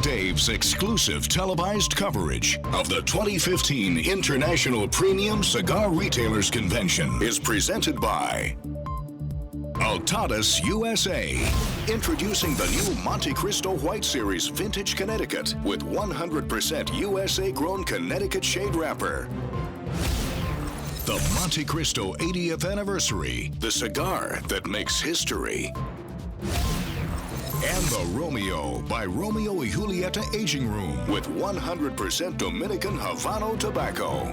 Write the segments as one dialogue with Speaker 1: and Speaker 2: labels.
Speaker 1: Dave's exclusive televised coverage of the 2015 International Premium Cigar Retailers Convention is presented by Altadis USA, introducing the new Monte Cristo White Series Vintage Connecticut with 100% USA-grown Connecticut shade wrapper. The Monte Cristo 80th anniversary, the cigar that makes history. And the Romeo by Romeo y Julieta Aging Room with 100% Dominican Habano tobacco.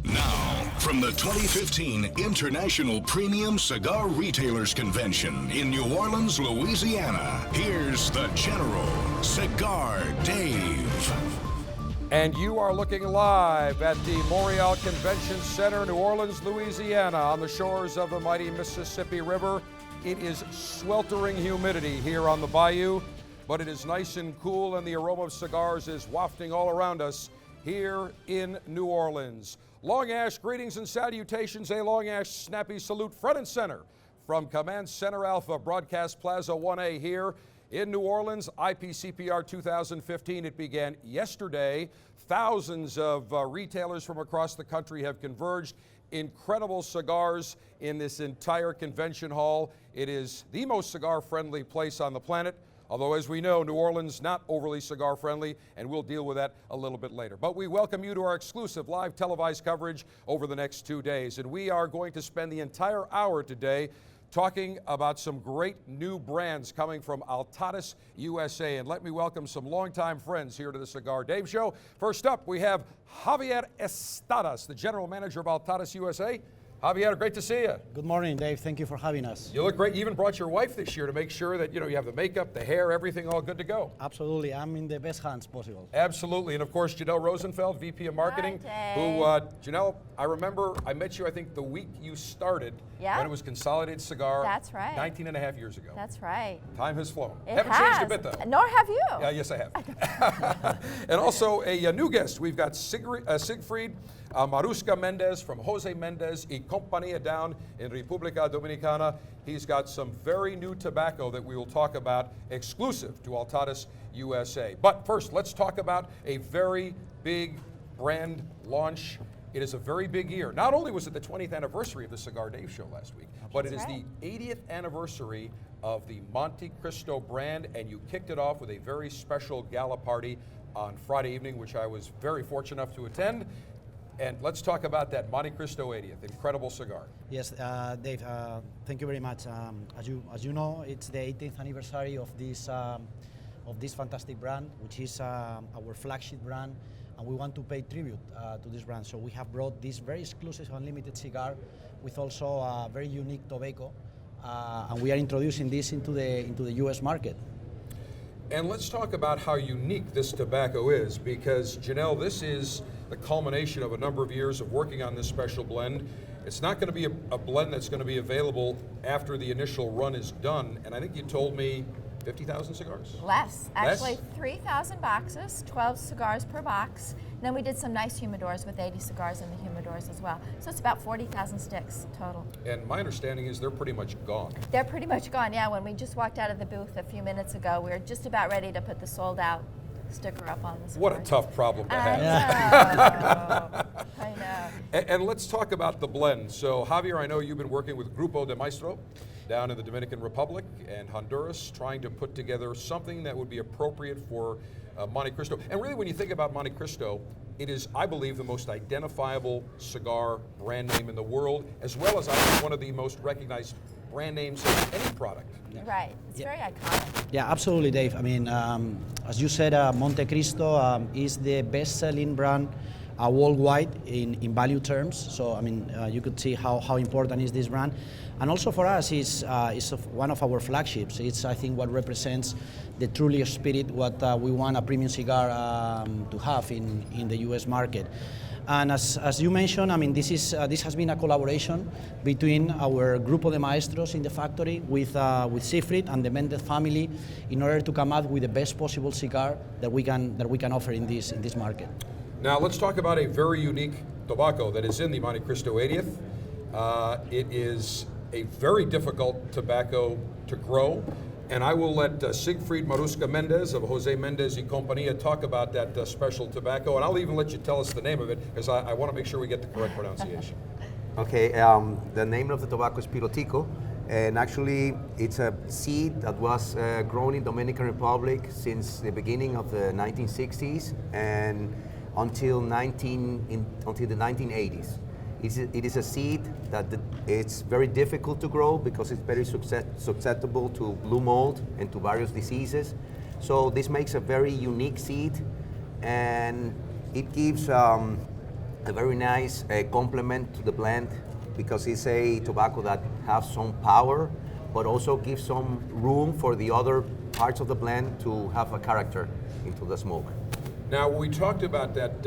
Speaker 1: Now, from the 2015 International Premium Cigar Retailers Convention in New Orleans, Louisiana, here's the General, Cigar Dave.
Speaker 2: And you are looking live at the Montreal Convention Center, New Orleans, Louisiana, on the shores of the mighty Mississippi River. It is sweltering humidity here on the bayou, but it is nice and cool, and the aroma of cigars is wafting all around us here in New Orleans. Long Ash greetings and salutations, a Long Ash snappy salute front and center from Command Center Alpha, Broadcast Plaza 1A here in New Orleans. IPCPR 2015, it began yesterday. Thousands of retailers from across the country have converged. Incredible cigars in this entire convention hall. It is the most cigar-friendly place on the planet, although as we know, New Orleans not overly cigar-friendly, and we'll deal with that a little bit later. But we welcome you to our exclusive live televised coverage over the next 2 days, and we are going to spend the entire hour today talking about some great new brands coming from Altadis USA. And let me welcome some longtime friends here to the Cigar Dave Show. First up, we have Javier Estadas, the General Manager of Altadis USA. Javier, great to see you.
Speaker 3: Good morning, Dave. Thank you for having us.
Speaker 2: You look great. You even brought your wife this year to make sure that you have the makeup, the hair, everything all good to go.
Speaker 3: Absolutely. I'm in the best hands possible.
Speaker 2: Absolutely. And of course, Janelle Rosenfeld, VP of Marketing.
Speaker 4: Hi,
Speaker 2: who, Janelle, I remember I met you, I think, the week you started when it was Consolidated Cigar.
Speaker 4: That's right.
Speaker 2: 19 and a half years ago.
Speaker 4: That's right.
Speaker 2: Time has flown.
Speaker 4: It
Speaker 2: Haven't
Speaker 4: has.
Speaker 2: changed a bit, though.
Speaker 4: Nor have you.
Speaker 2: Yes, I have. And also a new guest. We've got Siegfried Marusca Mendez from Jose Mendez y Compañía down in República Dominicana. He's got some very new tobacco that we will talk about exclusive to Altadis USA. But first, let's talk about a very big brand launch. It is a very big year. Not only was it the 20th anniversary of the Cigar Dave Show last week, but it is the 80th anniversary of the Monte Cristo brand, and you kicked it off with a very special gala party on Friday evening, which I was very fortunate enough to attend. And let's talk about that Monte Cristo 80th, incredible cigar.
Speaker 3: Yes, Dave, thank you very much. As you know, it's the 18th anniversary of this fantastic brand, which is our flagship brand, and we want to pay tribute to this brand. So we have brought this very exclusive unlimited cigar with also a very unique tobacco, and we are introducing this into the U.S. market.
Speaker 2: And let's talk about how unique this tobacco is, because Janelle, this is the culmination of a number of years of working on this special blend. It's not going to be a blend that's going to be available after the initial run is done, and I think you told me 50,000 cigars?
Speaker 4: Less. Actually, 3,000 boxes, 12 cigars per box. And then we did some nice humidors with 80 cigars in the humidors as well. So it's about 40,000 sticks total.
Speaker 2: And my understanding is they're pretty much gone.
Speaker 4: They're pretty much gone, yeah. When we just walked out of the booth a few minutes ago, we were just about ready to put the sold out sticker up on the cigars.
Speaker 2: What a tough problem to have.
Speaker 4: I know.
Speaker 2: And let's talk about the blend. So Javier, I know you've been working with Grupo de Maestro down in the Dominican Republic and Honduras, trying to put together something that would be appropriate for Monte Cristo. And really, when you think about Monte Cristo, it is, I believe, the most identifiable cigar brand name in the world, as well as, I think, one of the most recognized brand names of any product.
Speaker 4: Right. It's very iconic.
Speaker 3: Yeah, absolutely, Dave. I mean, as you said, Monte Cristo is the best-selling brand worldwide in value terms. So, I mean, you could see how important is this brand. And also for us, it's one of our flagships. It's, I think, what represents the truly spirit what we want a premium cigar to have in the U.S. market. And as you mentioned, I mean, this has been a collaboration between our Grupo de Maestros in the factory with Siegfried and the Mendez family in order to come up with the best possible cigar that we can offer in this market.
Speaker 2: Now let's talk about a very unique tobacco that is in the Monte Cristo 80th. It is a very difficult tobacco to grow, And I will let Siegfried Marusca Mendez of Jose Mendez y Compañía talk about that special tobacco, and I'll even let you tell us the name of it, because I want to make sure we get the correct pronunciation.
Speaker 5: Okay, the name of the tobacco is Pilotico, and actually it's a seed that was grown in Dominican Republic since the beginning of the 1960s and until the 1980s. It is a seed that it's very difficult to grow because it's very susceptible to blue mold and to various diseases. So this makes a very unique seed, and it gives a very nice complement to the blend because it's a tobacco that has some power, but also gives some room for the other parts of the blend to have a character into the smoke.
Speaker 2: Now, we talked about that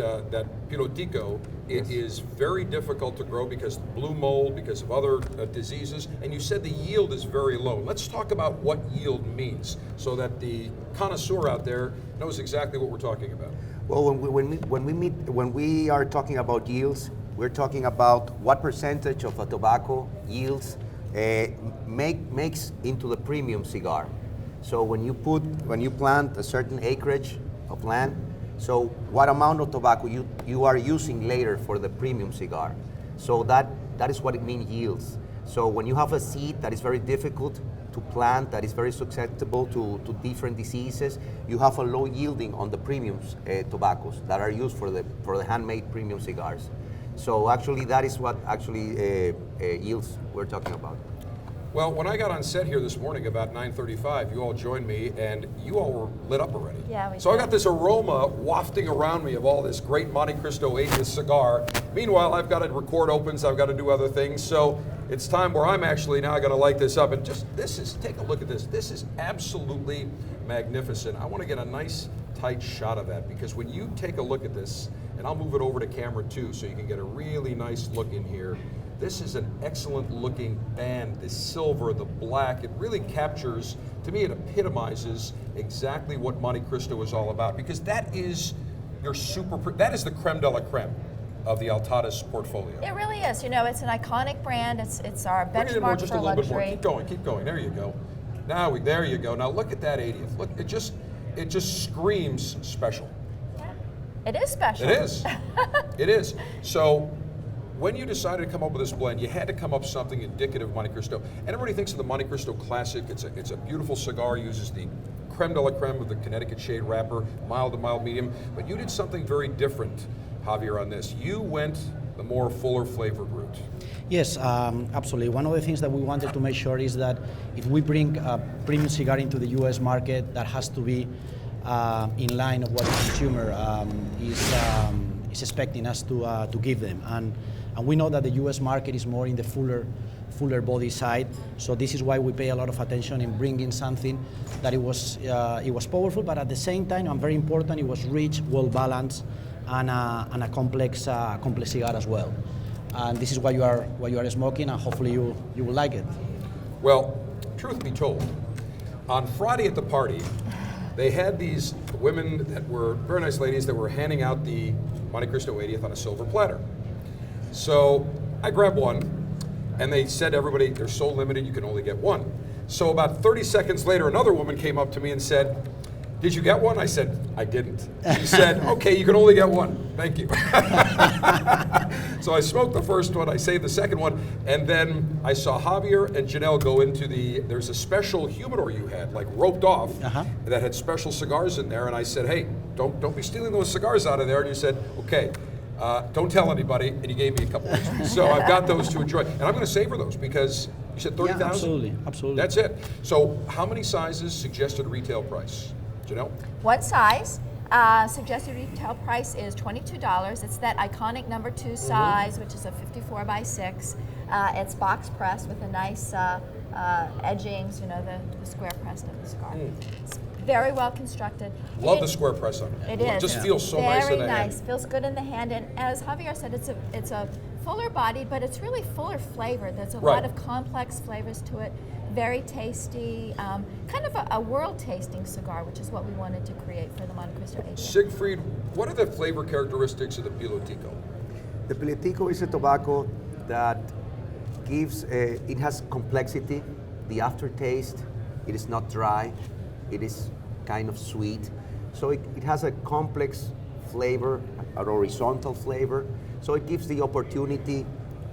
Speaker 2: Pilotico. It is very difficult to grow because of blue mold, because of other diseases, and you said the yield is very low. Let's talk about what yield means so that the connoisseur out there knows exactly what we're talking about.
Speaker 5: Well, when we are talking about yields, we're talking about what percentage of a tobacco yields makes into the premium cigar. So when you plant a certain acreage of land, so what amount of tobacco you are using later for the premium cigar. So that is what it means yields. So when you have a seed that is very difficult to plant, that is very susceptible to different diseases, you have a low yielding on the premium tobaccos that are used for the handmade premium cigars. So actually that is what actually yields we're talking about.
Speaker 2: Well, when I got on set here this morning about 9:35, you all joined me, and you all were lit up already.
Speaker 4: Yeah, we
Speaker 2: So
Speaker 4: did.
Speaker 2: I got this aroma wafting around me of all this great Monte Cristo 80th cigar. Meanwhile, I've got to record opens, I've got to do other things, so it's time where I'm actually now going to light this up. And just, take a look at this. This is absolutely magnificent. I want to get a nice, tight shot of that, because when you take a look at this, and I'll move it over to camera too, so you can get a really nice look in here. This is an excellent looking band, the silver, the black. It really captures, to me it epitomizes exactly what Monte Cristo is all about, because that is that is the creme de la creme of the Altadis portfolio.
Speaker 4: It really is. You know, it's an iconic brand. It's our
Speaker 2: Bring it in more,
Speaker 4: benchmark
Speaker 2: just
Speaker 4: for
Speaker 2: a little bit more.
Speaker 4: luxury.
Speaker 2: Keep going. There you go. There you go. Now look at that 80th. Look, it just screams special.
Speaker 4: Yeah. It is special.
Speaker 2: It is. It is. So when you decided to come up with this blend, you had to come up with something indicative of Monte Cristo. And everybody thinks of the Monte Cristo Classic. It's a beautiful cigar, uses the creme de la creme of the Connecticut shade wrapper, mild to mild medium. But you did something very different, Javier, on this. You went the more fuller flavored route.
Speaker 3: Yes, absolutely. One of the things that we wanted to make sure is that if we bring a premium cigar into the US market, that has to be in line of what the consumer is expecting us to give them. And we know that the US market is more in the fuller body side, so this is why we pay a lot of attention in bringing something that it was powerful, but at the same time, and very important, it was rich, well balanced, and a complex cigar as well. And this is what you are smoking, and hopefully you will like it.
Speaker 2: Well, truth be told, on Friday at the party, they had these women that were very nice ladies that were handing out the Monte Cristo 80th on a silver platter. So I grabbed one, and they said to everybody, they're so limited, you can only get one. So about 30 seconds later, another woman came up to me and said, "Did you get one?" I said, "I didn't." She said, "Okay, you can only get one. Thank you." So I smoked the first one, I saved the second one, and then I saw Javier and Janelle go into there's a special humidor you had, like roped off, that had special cigars in there, and I said, "Hey, don't be stealing those cigars out of there." And you said, "Okay, don't tell anybody," and you gave me a couple extras. So I've got those to enjoy, and I'm going to savor those because you said 30,000?
Speaker 3: Yeah, absolutely.
Speaker 2: That's it. So how many sizes suggested retail price? Janelle?
Speaker 4: One size. Suggested retail price is $22. It's that iconic number 2 size, which is a 54 by 6. It's box pressed with a nice edgings, you know, the square pressed of the cigar. It's very well constructed.
Speaker 2: Love the square press on it.
Speaker 4: It is.
Speaker 2: It just feels so nice in
Speaker 4: Very
Speaker 2: the hand.
Speaker 4: nice. Feels good in the hand. And as Javier said, it's a fuller bodied, but it's really fuller flavored. There's a lot of complex flavors to it. Very tasty, kind of a world tasting cigar, which is what we wanted to create for the Monte Cristo 80th.
Speaker 2: Siegfried, what are the flavor characteristics of the Pilotico?
Speaker 5: The Pilotico is a tobacco that gives, it has complexity. The aftertaste It is not dry. It is kind of sweet. So it has a complex flavor, a horizontal flavor. So it gives the opportunity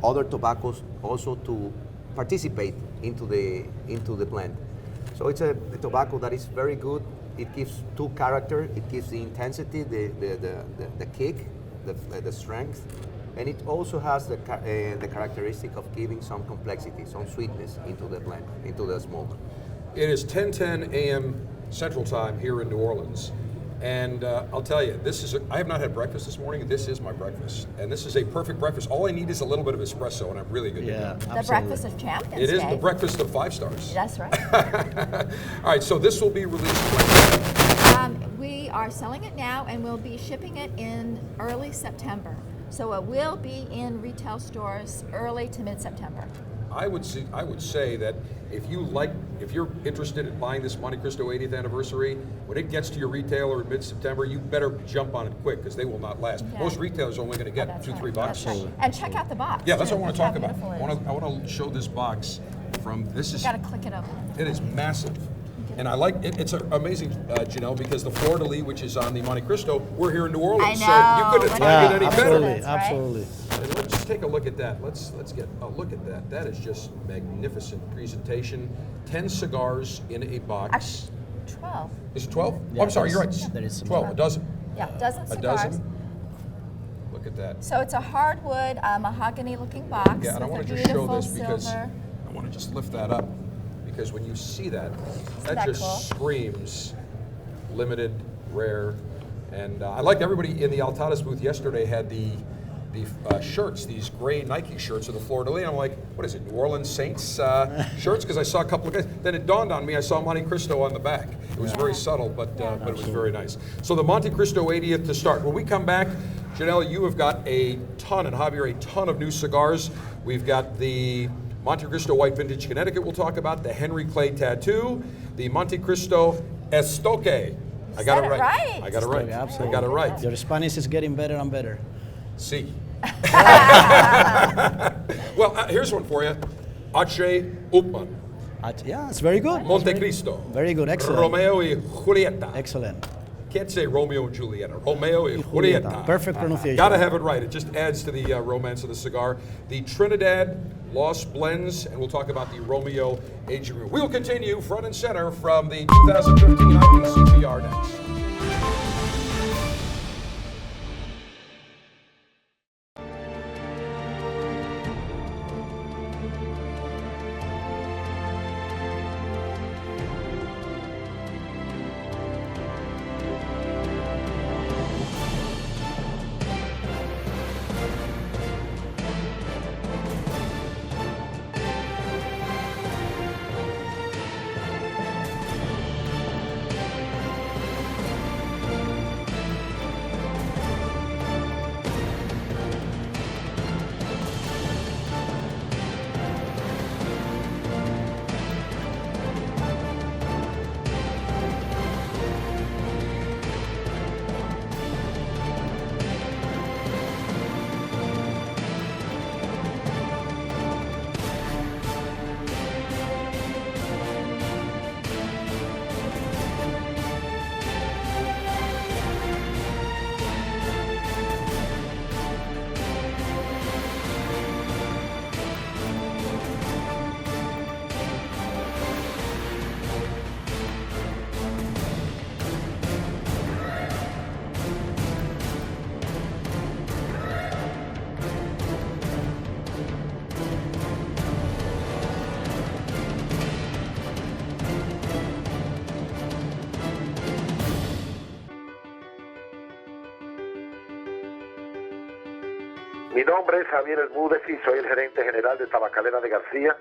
Speaker 5: other tobaccos also to participate into the blend. So it's a tobacco that is very good. It gives two character. It gives the intensity, the kick, the strength, and it also has the characteristic of giving some complexity, some sweetness into the blend, into the smoke.
Speaker 2: It is 10:10 a.m. Central Time here in New Orleans. And I'll tell you, I have not had breakfast this morning. This is my breakfast. And this is a perfect breakfast. All I need is a little bit of espresso, and I'm really good to go.
Speaker 3: Absolutely.
Speaker 4: The breakfast of champions.
Speaker 2: It is the breakfast of 5 stars.
Speaker 4: That's right.
Speaker 2: All right, so this will be released when?
Speaker 4: We are selling it now, and we'll be shipping it in early September. So it will be in retail stores early to mid-September.
Speaker 2: I would say that if you're interested in buying this Monte Cristo 80th anniversary, when it gets to your retailer in mid-September, you better jump on it quick because they will not last.
Speaker 4: Yeah.
Speaker 2: Most retailers are only going to get $2-3 bucks.
Speaker 4: Right. And check out the box.
Speaker 2: Yeah, that's what I want to talk
Speaker 4: How
Speaker 2: about.
Speaker 4: beautiful
Speaker 2: I want to show this box from this is.
Speaker 4: You got to click it open.
Speaker 2: It is massive. And I like it. It's amazing, Janelle, because the fleur-de-lis, which is on the Monte Cristo, we're here in New Orleans,
Speaker 4: I know.
Speaker 2: so you couldn't find it any
Speaker 3: absolutely,
Speaker 2: better.
Speaker 3: absolutely.
Speaker 2: And let's just take a look at that. Let's get a look at that. That is just magnificent presentation. 10 cigars in a box.
Speaker 4: Actually, 12.
Speaker 2: Is it 12?
Speaker 3: Yeah,
Speaker 2: I'm sorry, you're right.
Speaker 3: there is some
Speaker 2: 12, a dozen.
Speaker 4: Yeah, dozen
Speaker 2: A
Speaker 4: cigars.
Speaker 2: dozen. Look at that.
Speaker 4: So it's a hardwood, mahogany-looking box.
Speaker 2: Yeah, and I
Speaker 4: with
Speaker 2: want
Speaker 4: a
Speaker 2: to just show
Speaker 4: beautiful
Speaker 2: this because
Speaker 4: silver.
Speaker 2: I want to just lift that up because when you see that, that
Speaker 4: that
Speaker 2: just
Speaker 4: cool?
Speaker 2: screams limited, rare, and I like everybody in the Altadis booth yesterday had the shirts, these gray Nike shirts of the fleur-de-lis. And I'm like, what is it, New Orleans Saints shirts? Because I saw a couple of guys. Then it dawned on me, I saw Monte Cristo on the back. It was very subtle, but it was very nice. So the Monte Cristo 80th to start. When we come back, Janelle, you have got a ton, and Javier, a ton of new cigars. We've got the Monte Cristo White Vintage Connecticut we'll talk about, the Henry Clay Tattoo, the Monte Cristo Estoque. I got it right. I got it right.
Speaker 3: Absolutely.
Speaker 2: I got it right.
Speaker 3: Your Spanish is getting better and better.
Speaker 2: See. Well, here's one for you. H. Upman.
Speaker 3: Yeah, it's very good.
Speaker 2: Monte Cristo.
Speaker 3: Very good, excellent.
Speaker 2: Romeo y Julieta.
Speaker 3: Excellent.
Speaker 2: Can't say Romeo and Julieta. Romeo y Julieta.
Speaker 3: Perfect pronunciation.
Speaker 2: Gotta have it right. It just adds to the romance of the cigar. The Trinidad Lost Blends, and we'll talk about the Romeo Aging Room. We'll continue front and center from the 2015 IPCPR next.
Speaker 6: Mi nombre es Javier Bermúdez y soy el gerente general de Tabacalera de García,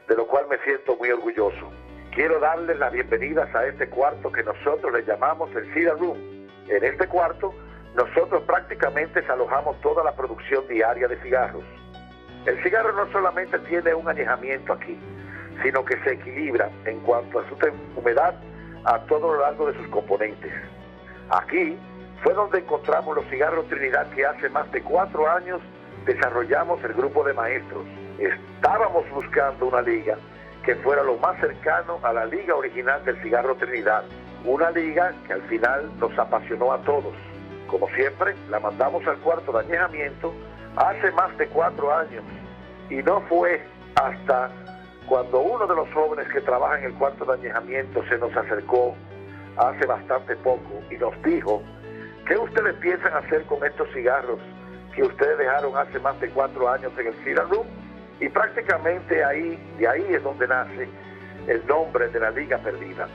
Speaker 6: de lo cual me siento muy orgulloso. Quiero darles las bienvenidas a este cuarto que nosotros le llamamos el Cigar Room. En este cuarto, nosotros prácticamente alojamos toda la producción diaria de cigarros. El cigarro no solamente tiene un añejamiento aquí, sino que se equilibra en cuanto a su humedad a todo lo largo de sus componentes. Aquí fue donde encontramos los cigarros Trinidad que hace más de 4 años desarrollamos el grupo de maestros. Estábamos buscando una liga que fuera lo más cercano a la liga original del cigarro Trinidad, una liga que al final nos apasionó a todos. Como siempre, la mandamos al cuarto de añejamiento hace más de 4 años, y no fue hasta cuando uno de los jóvenes que trabaja en el cuarto de añejamiento se nos acercó hace bastante poco y nos dijo: ¿qué ustedes piensan hacer con estos cigarros que ustedes dejaron hace más de 4 años en el Cigar Room? Y prácticamente de ahí es donde nace el nombre de la Liga Perdida.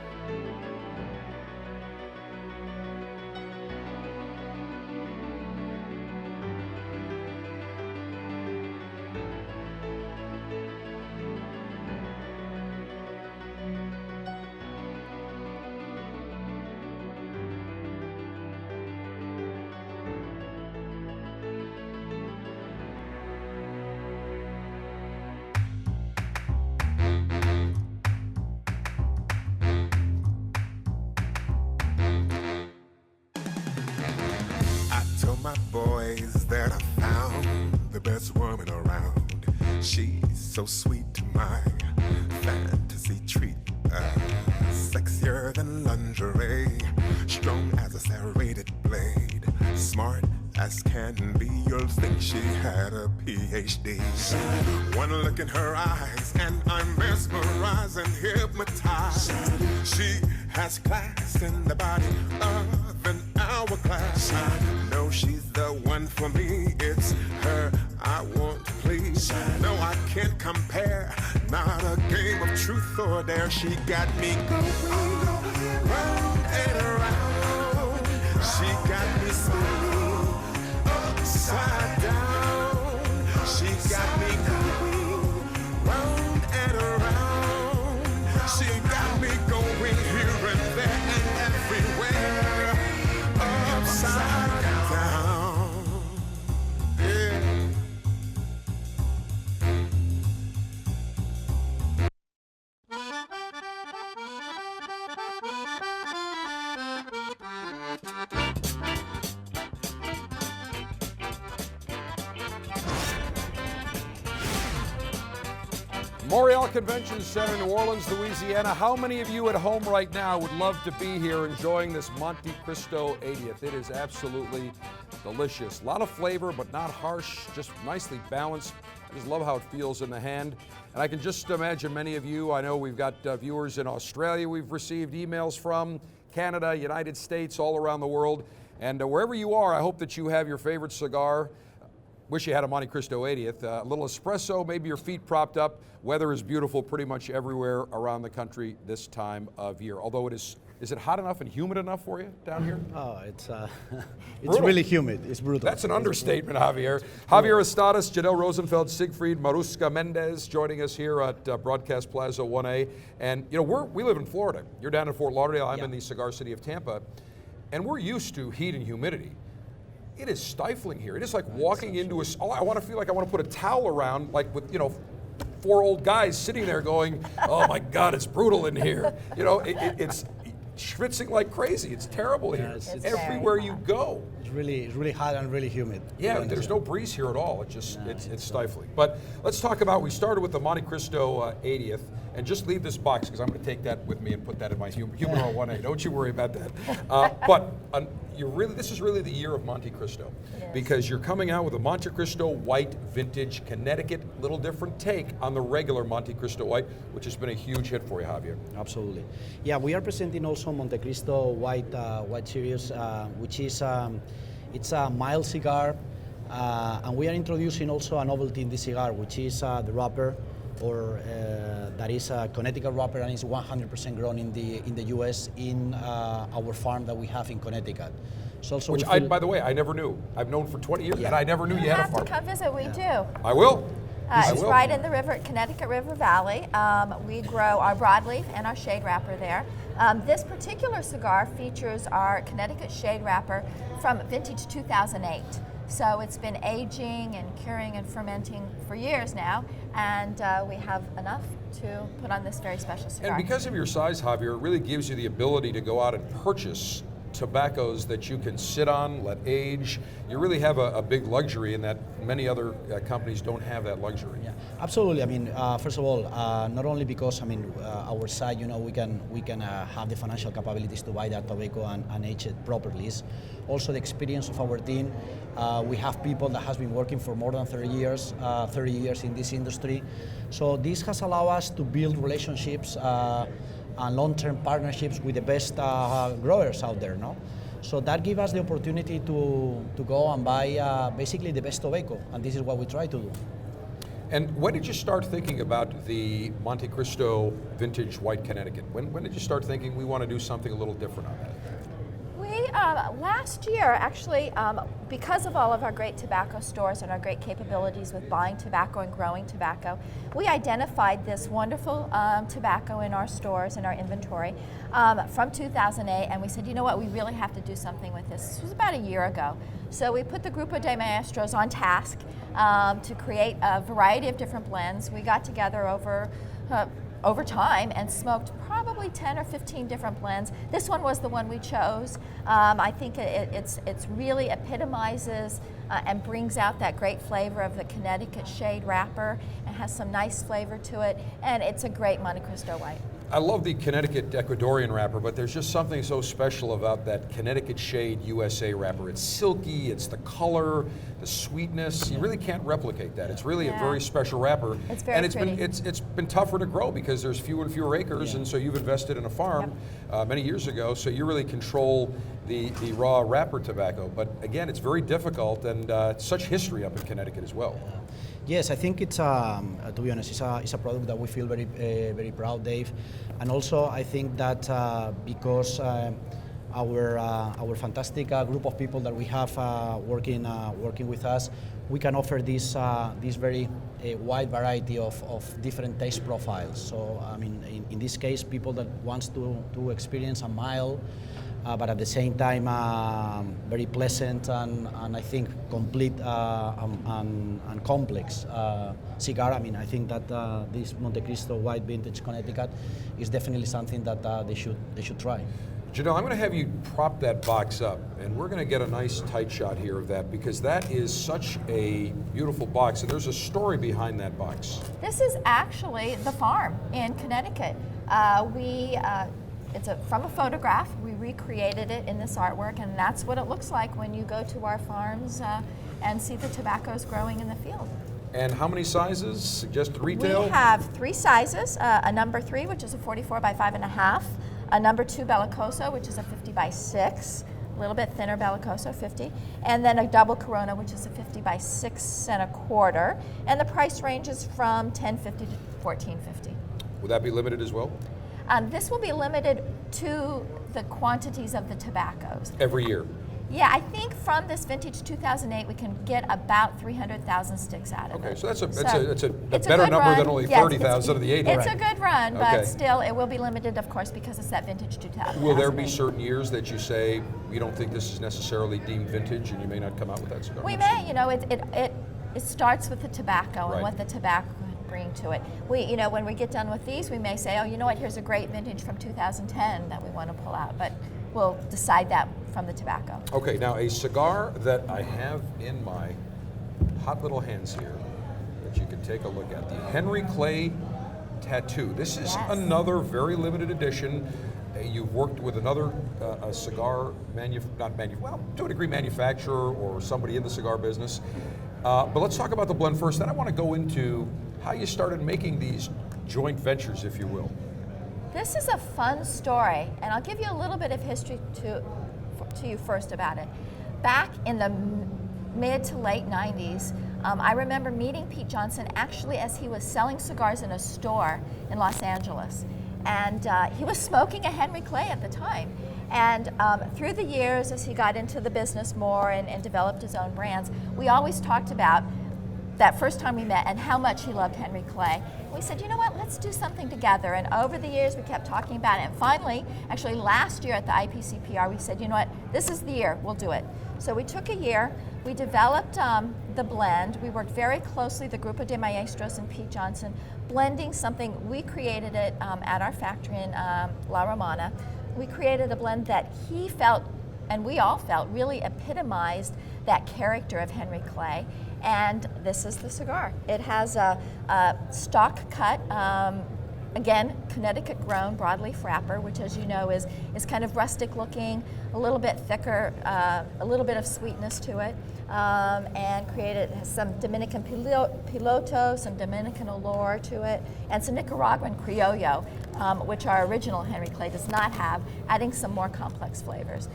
Speaker 7: My boys that I found the best woman around. She's so sweet to my fantasy treat. Sexier than lingerie, strong as a serrated blade, smart as can be. You'll think she had a PhD. One look in her eyes and I'm mesmerized and hypnotized. She has class in the body of an hourglass. I know she's the one for me. It's her I want to please. No, I can't compare. Not a game of truth or dare. She got me going round and around. She got me spinning upside down. She got me going round and around. She got me going here and there and everywhere upside down. Yeah.
Speaker 2: Memorial Convention Center, New Orleans, Louisiana. How many of you at home right now would love to be here enjoying this Monte Cristo 80th? It is absolutely delicious. A lot of flavor, but not harsh, just nicely balanced. I just love how it feels in the hand. And I can just imagine many of you, I know we've got viewers in Australia we've received emails from, Canada, United States, all around the world. And wherever you are, I hope that you have your favorite cigar. Wish you had a Monte Cristo 80th. A little espresso, maybe your feet propped up. Weather is beautiful pretty much everywhere around the country this time of year. Although is it hot enough and humid enough for you down here?
Speaker 3: Oh, it's really humid. It's brutal.
Speaker 2: That's an understatement, Javier. Javier Altadis, Janelle Rosenfeld, Siegfried Maruska Mendez joining us here at Broadcast Plaza 1A. And you know, we live in Florida. You're down in Fort Lauderdale. I'm in the cigar city of Tampa. And we're used to heat and humidity. It is stifling here. It is like walking into I want to feel like I want to put a towel around, like with, 4 old guys sitting there going, oh my God, it's brutal in here. It's schwitzing like crazy. It's terrible here.
Speaker 3: It's
Speaker 2: everywhere you go.
Speaker 3: It's really hot and really humid.
Speaker 2: Yeah, there's no breeze here at all. It's stifling. But let's talk about, we started with the Monte Cristo 80th, and just leave this box because I'm going to take that with me and put that in my Humidor 1A. Don't you worry about that. This is really the year of Monte Cristo, because you're coming out with a Monte Cristo White Vintage Connecticut, little different take on the regular Monte Cristo White, which has been a huge hit for you, Javier.
Speaker 3: Absolutely. Yeah, we are presenting also Monte Cristo White Series, which is it's a mild cigar, and we are introducing also a novelty in this cigar, which is the wrapper, or that is a Connecticut wrapper, and it's 100% grown in the U.S. in our farm that we have in Connecticut. So also,
Speaker 2: which by the way, I never knew. I've known for 20 years, and I never knew you had a farm.
Speaker 4: You have to come visit. We do.
Speaker 2: I will.
Speaker 4: It's right in the Connecticut River Valley. We grow our broadleaf and our shade wrapper there. This particular cigar features our Connecticut shade wrapper from vintage 2008. So it's been aging and curing and fermenting for years now, and we have enough to put on this very special cigar.
Speaker 2: And because of your size, Javier, it really gives you the ability to go out and purchase tobaccos that you can sit on, let age. You really have a big luxury in that many other companies don't have that luxury.
Speaker 3: Yeah, absolutely. I mean, first of all, not only because our side, we can have the financial capabilities to buy that tobacco and age it properly. It's also the experience of our team. We have people that has been working for more than 30 years in this industry. So this has allowed us to build relationships and long-term partnerships with the best growers out there, no? So that gives us the opportunity to go and buy basically the best tobacco, and this is what we try to do.
Speaker 2: And when did you start thinking about the Monte Cristo Vintage White Connecticut? When did you start thinking we want to do something a little different on that?
Speaker 4: Last year, actually, because of all of our great tobacco stores and our great capabilities with buying tobacco and growing tobacco, we identified this wonderful tobacco in our stores, in our inventory, from 2008, and we said, you know what, we really have to do something with this. This was about a year ago. So we put the Grupo de Maestros on task to create a variety of different blends. We got together over time and smoked probably 10 or 15 different blends. This one was the one we chose. I think it's really epitomizes and brings out that great flavor of the Connecticut shade wrapper and has some nice flavor to it, and it's a great Monte Cristo White.
Speaker 2: I love the Connecticut Ecuadorian wrapper, but there's just something so special about that Connecticut shade USA wrapper. It's silky, it's the color, the sweetness. You really can't replicate that. It's really a very special wrapper.
Speaker 4: It's very
Speaker 2: pretty. It's been tougher to grow because there's fewer and fewer acres, and so you've invested in a farm many years ago, so you really control the raw wrapper tobacco. But again, it's very difficult, and such history up in Connecticut as well.
Speaker 3: Yes, I think it's, to be honest, it's a product that we feel very, very proud, Dave. And also, I think that because our fantastic group of people that we have working with us, we can offer this very wide variety of different taste profiles. So, I mean, in this case, people that wants to experience a mild, but at the same time very pleasant and I think complete and complex cigar. I mean, I think that this Monte Cristo White Vintage Connecticut is definitely something that they should try.
Speaker 2: Janelle, I'm going to have you prop that box up, and we're going to get a nice tight shot here of that, because that is such a beautiful box, and there's a story behind that box.
Speaker 4: This is actually the farm in Connecticut. It's from a photograph. We recreated it in this artwork, and that's what it looks like when you go to our farms and see the tobaccos growing in the field.
Speaker 2: And how many sizes? Suggested retail?
Speaker 4: We have 3 sizes, a number 3, which is a 44 by 5.5, a number 2 Bellicoso, which is a 50 by 6, a little bit thinner Bellicoso, 50, and then a double Corona, which is a 50 by 6.25, and the price ranges from $10.50 to $14.50.
Speaker 2: Would that be limited as well?
Speaker 4: This will be limited to the quantities of the tobaccos.
Speaker 2: Every year?
Speaker 4: Yeah, I think from this vintage 2008 we can get about 300,000 sticks out of it.
Speaker 2: Okay, so that's a
Speaker 4: it's
Speaker 2: better number
Speaker 4: run.
Speaker 2: than only
Speaker 4: Yes,
Speaker 2: 30,000 of the 800.
Speaker 4: It's a good run,
Speaker 2: Okay.
Speaker 4: but still it will be limited, of course, because it's that vintage 2008.
Speaker 2: Will there be certain years that you say you don't think this is necessarily deemed vintage and you may not come out with that cigar?
Speaker 4: We may, it starts with the tobacco
Speaker 2: Right.
Speaker 4: and what the tobacco bring to it. When we get done with these, we may say, oh, you know what, here's a great vintage from 2010 that we want to pull out, but we'll decide that from the tobacco.
Speaker 2: Okay, now a cigar that I have in my hot little hands here that you can take a look at, the Henry Clay Tattoo. This is another very limited edition. You've worked with another cigar to a degree manufacturer or somebody in the cigar business. But let's talk about the blend first. Then I want to go into how you started making these joint ventures, if you will.
Speaker 4: This is a fun story, and I'll give you a little bit of history to you first about it. Back in the mid to late 90s, I remember meeting Pete Johnson actually as he was selling cigars in a store in Los Angeles. And he was smoking a Henry Clay at the time. And through the years, as he got into the business more and developed his own brands, we always talked about that first time we met and how much he loved Henry Clay. And we said, you know what, let's do something together. And over the years, we kept talking about it. And finally, actually last year at the IPCPR, we said, you know what, this is the year, we'll do it. So we took a year, we developed the blend. We worked very closely, the Grupo de Maestros and Pete Johnson, blending something. We created it at our factory in La Romana. We created a blend that he felt and we all felt really epitomized that character of Henry Clay. And this is the cigar. It has a stock cut, again, Connecticut grown broadleaf wrapper, which, as you know, is kind of rustic looking, a little bit thicker, a little bit of sweetness to it, and created some Dominican piloto, some Dominican olor to it, and some Nicaraguan criollo, which our original Henry Clay does not have, adding some more complex flavors.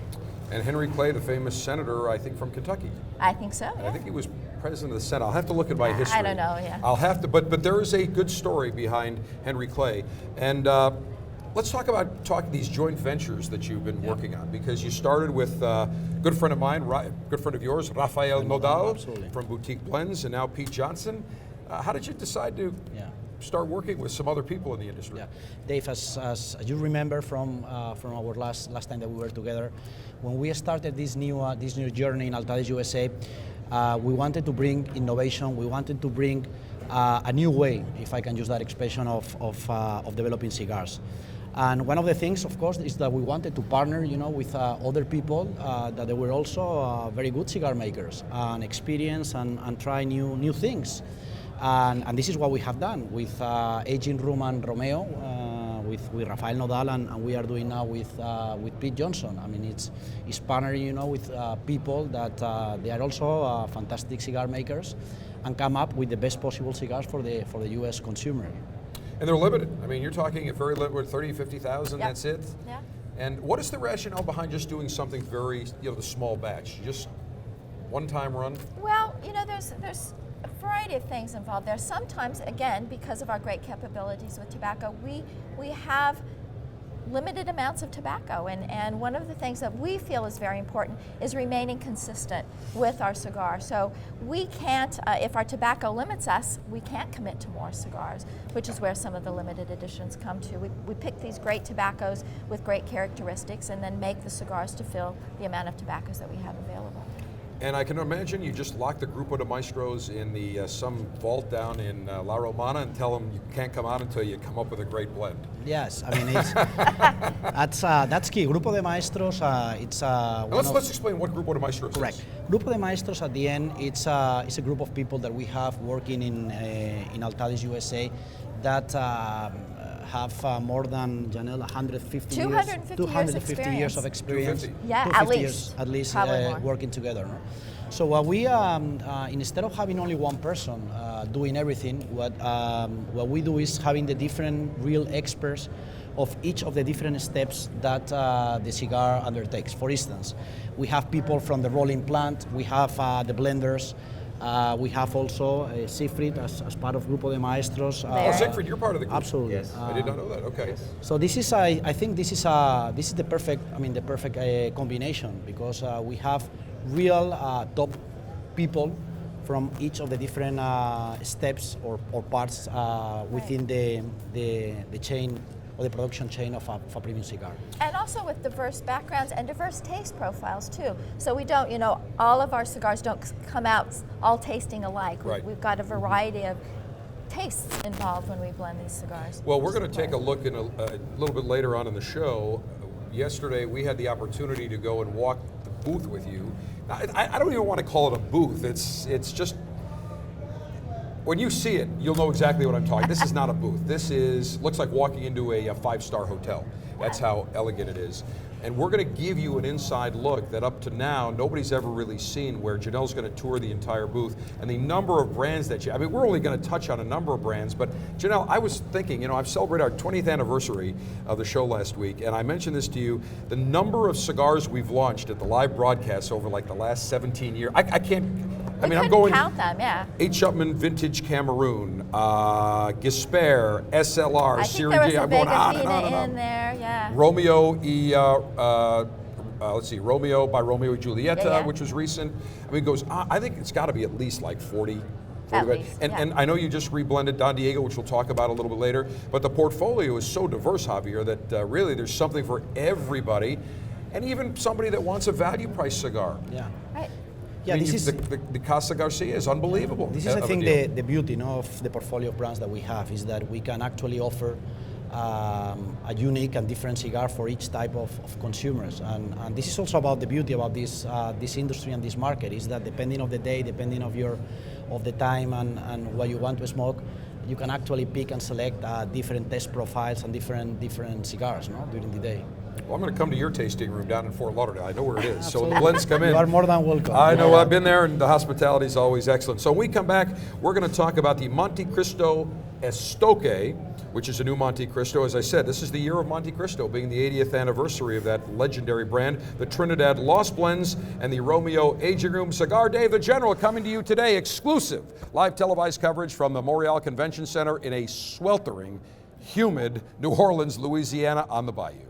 Speaker 2: And Henry Clay, the famous senator, I think, from Kentucky.
Speaker 4: I think so. Yeah.
Speaker 2: I think he was president of the Senate. I'll have to look at my history.
Speaker 4: I don't know, yeah.
Speaker 2: I'll have to, but there is a good story behind Henry Clay. And let's talk about these joint ventures that you've been working on, because you started with a good friend of mine, good friend of yours, Rafael Nodal from Boutique Blends, and now Pete Johnson. How did you decide to start working with some other people in the industry?
Speaker 3: Yeah, Dave, as you remember from our last time that we were together, when we started this new journey in Altadis USA, we wanted to bring innovation. We wanted to bring a new way, if I can use that expression, of developing cigars. And one of the things, of course, is that we wanted to partner, with other people that they were also very good cigar makers and experience and try new things. And this is what we have done with Aging Room and Romeo, with Rafael Nodal, and we are doing now with Pete Johnson. I mean, it's partnering, with people that they are also fantastic cigar makers, and come up with the best possible cigars for the U.S. consumer.
Speaker 2: And they're limited. I mean, you're talking a very limited, 30, 50,000. That's it.
Speaker 4: Yeah.
Speaker 2: And what is the rationale behind just doing something very, the small batch, just one-time run?
Speaker 4: Well, there's a variety of things involved there. Sometimes, again, because of our great capabilities with tobacco, we have limited amounts of tobacco, and one of the things that we feel is very important is remaining consistent with our cigar. So we can't, if our tobacco limits us, we can't commit to more cigars, which is where some of the limited editions come to. We pick these great tobaccos with great characteristics and then make the cigars to fill the amount of tobaccos that we have available.
Speaker 2: And I can imagine you just lock the Grupo de Maestros in the some vault down in La Romana and tell them you can't come out until you come up with a great blend.
Speaker 3: Yes, I mean, that's key. Grupo de Maestros, it's
Speaker 2: let's explain what Grupo de Maestros is.
Speaker 3: Correct. Grupo de Maestros, at the end, it's a group of people that we have working in Altadis USA that have more than, Janelle, 250 years of experience.
Speaker 4: Yeah,
Speaker 3: at least working together. No? So what we, instead of having only one person doing everything, what we do is having the different real experts of each of the different steps that the cigar undertakes. For instance, we have people from the rolling plant, we have the blenders, we have also Siegfried as part of Grupo de Maestros.
Speaker 2: Siegfried, you're part of the group.
Speaker 3: Absolutely.
Speaker 5: Yes.
Speaker 2: I did not know that. Okay.
Speaker 3: So this is, I think this is the perfect combination, because we have real top people from each of the different steps or parts within the chain, or the production chain of a premium cigar.
Speaker 4: And also with diverse backgrounds and diverse taste profiles too. So we don't, all of our cigars don't come out all tasting alike.
Speaker 2: Right.
Speaker 4: We've got a variety of tastes involved when we blend these cigars.
Speaker 2: Well, we're going to take a look in a little bit later on in the show. Yesterday, we had the opportunity to go and walk the booth with you. I don't even want to call it a booth. It's just, when you see it, you'll know exactly what I'm talking. This is not a booth. This looks like walking into a five-star hotel. That's how elegant it is. And we're going to give you an inside look that up to now, nobody's ever really seen, where Janelle's going to tour the entire booth. And the number of brands that we're only going to touch on a number of brands, but Janelle, I was thinking, I've celebrated our 20th anniversary of the show last week, and I mentioned this to you, the number of cigars we've launched at the live broadcasts over like the last 17 years, I can't,
Speaker 4: I'm going count them, yeah.
Speaker 2: H. Upmann Vintage Cameroon, Gisper, SLR,
Speaker 4: I
Speaker 2: Series
Speaker 4: think there was
Speaker 2: G.
Speaker 4: a
Speaker 2: I'm going on
Speaker 4: in there, yeah.
Speaker 2: Romeo Romeo by Romeo y Julieta, which was recent. I mean, it goes. I think it's got to be at least like 40.
Speaker 4: At least,
Speaker 2: and I know you just reblended Don Diego, which we'll talk about a little bit later. But the portfolio is so diverse, Javier, that really there's something for everybody, and even somebody that wants a value price cigar.
Speaker 3: Yeah.
Speaker 4: Right.
Speaker 3: Yeah,
Speaker 2: I mean,
Speaker 3: this is
Speaker 2: the Casa Garcia is unbelievable.
Speaker 3: This is, I think, the beauty of the portfolio of brands that we have, is that we can actually offer a unique and different cigar for each type of consumers. And this is also about the beauty about this industry and this market, is that depending of the day, depending of the time and what you want to smoke, you can actually pick and select different taste profiles and different cigars, no, during the day.
Speaker 2: Well, I'm going to come to your tasting room down in Fort Lauderdale. I know where it is. So the blends come in.
Speaker 3: You are more than welcome.
Speaker 2: I know, I've been there, and the hospitality is always excellent. So when we come back, we're going to talk about the Monte Cristo Estoque, which is a new Monte Cristo. As I said, this is the year of Monte Cristo, being the 80th anniversary of that legendary brand. The Trinidad Lost Blends and the Romeo Aging Room. Cigar Dave the General coming to you today, exclusive live televised coverage from the Montecristo Convention Center in a sweltering, humid New Orleans, Louisiana on the Bayou.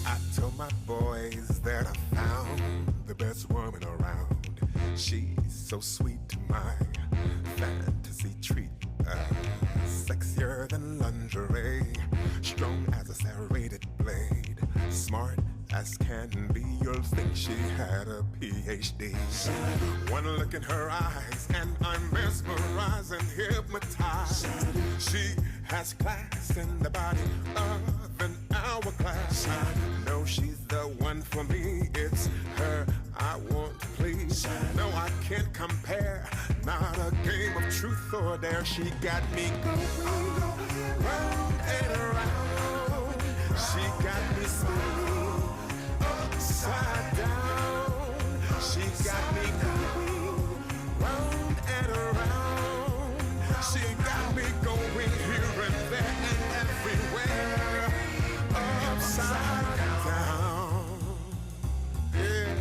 Speaker 7: I told my boys that I found the best woman around. She's so sweet to my fantasy treat. Sexier than lingerie, strong as a serrated blade, smart as can be. You'll think she had a PhD. One look in her eyes and I'm mesmerized and hypnotized. She has class and the body of an hourglass. I know she's the one for me. It's her I want to please. No, I can't compare. Not a game of truth or dare. She got me going round and around. She got me spinning upside down. She got me going round and around. She got me going here and there and everywhere upside down. Yeah.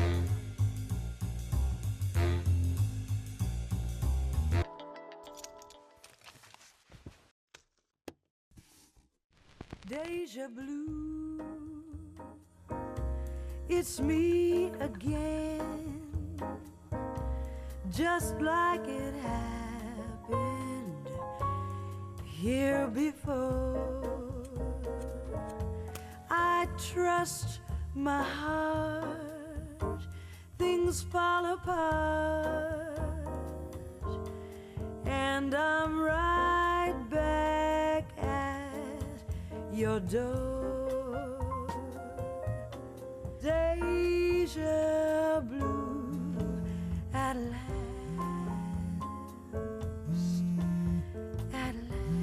Speaker 8: Deja blue, it's me again, just like it happened here before. I trust my heart, things fall apart, and I'm right back at your door. Deja blue at last, at last, at last.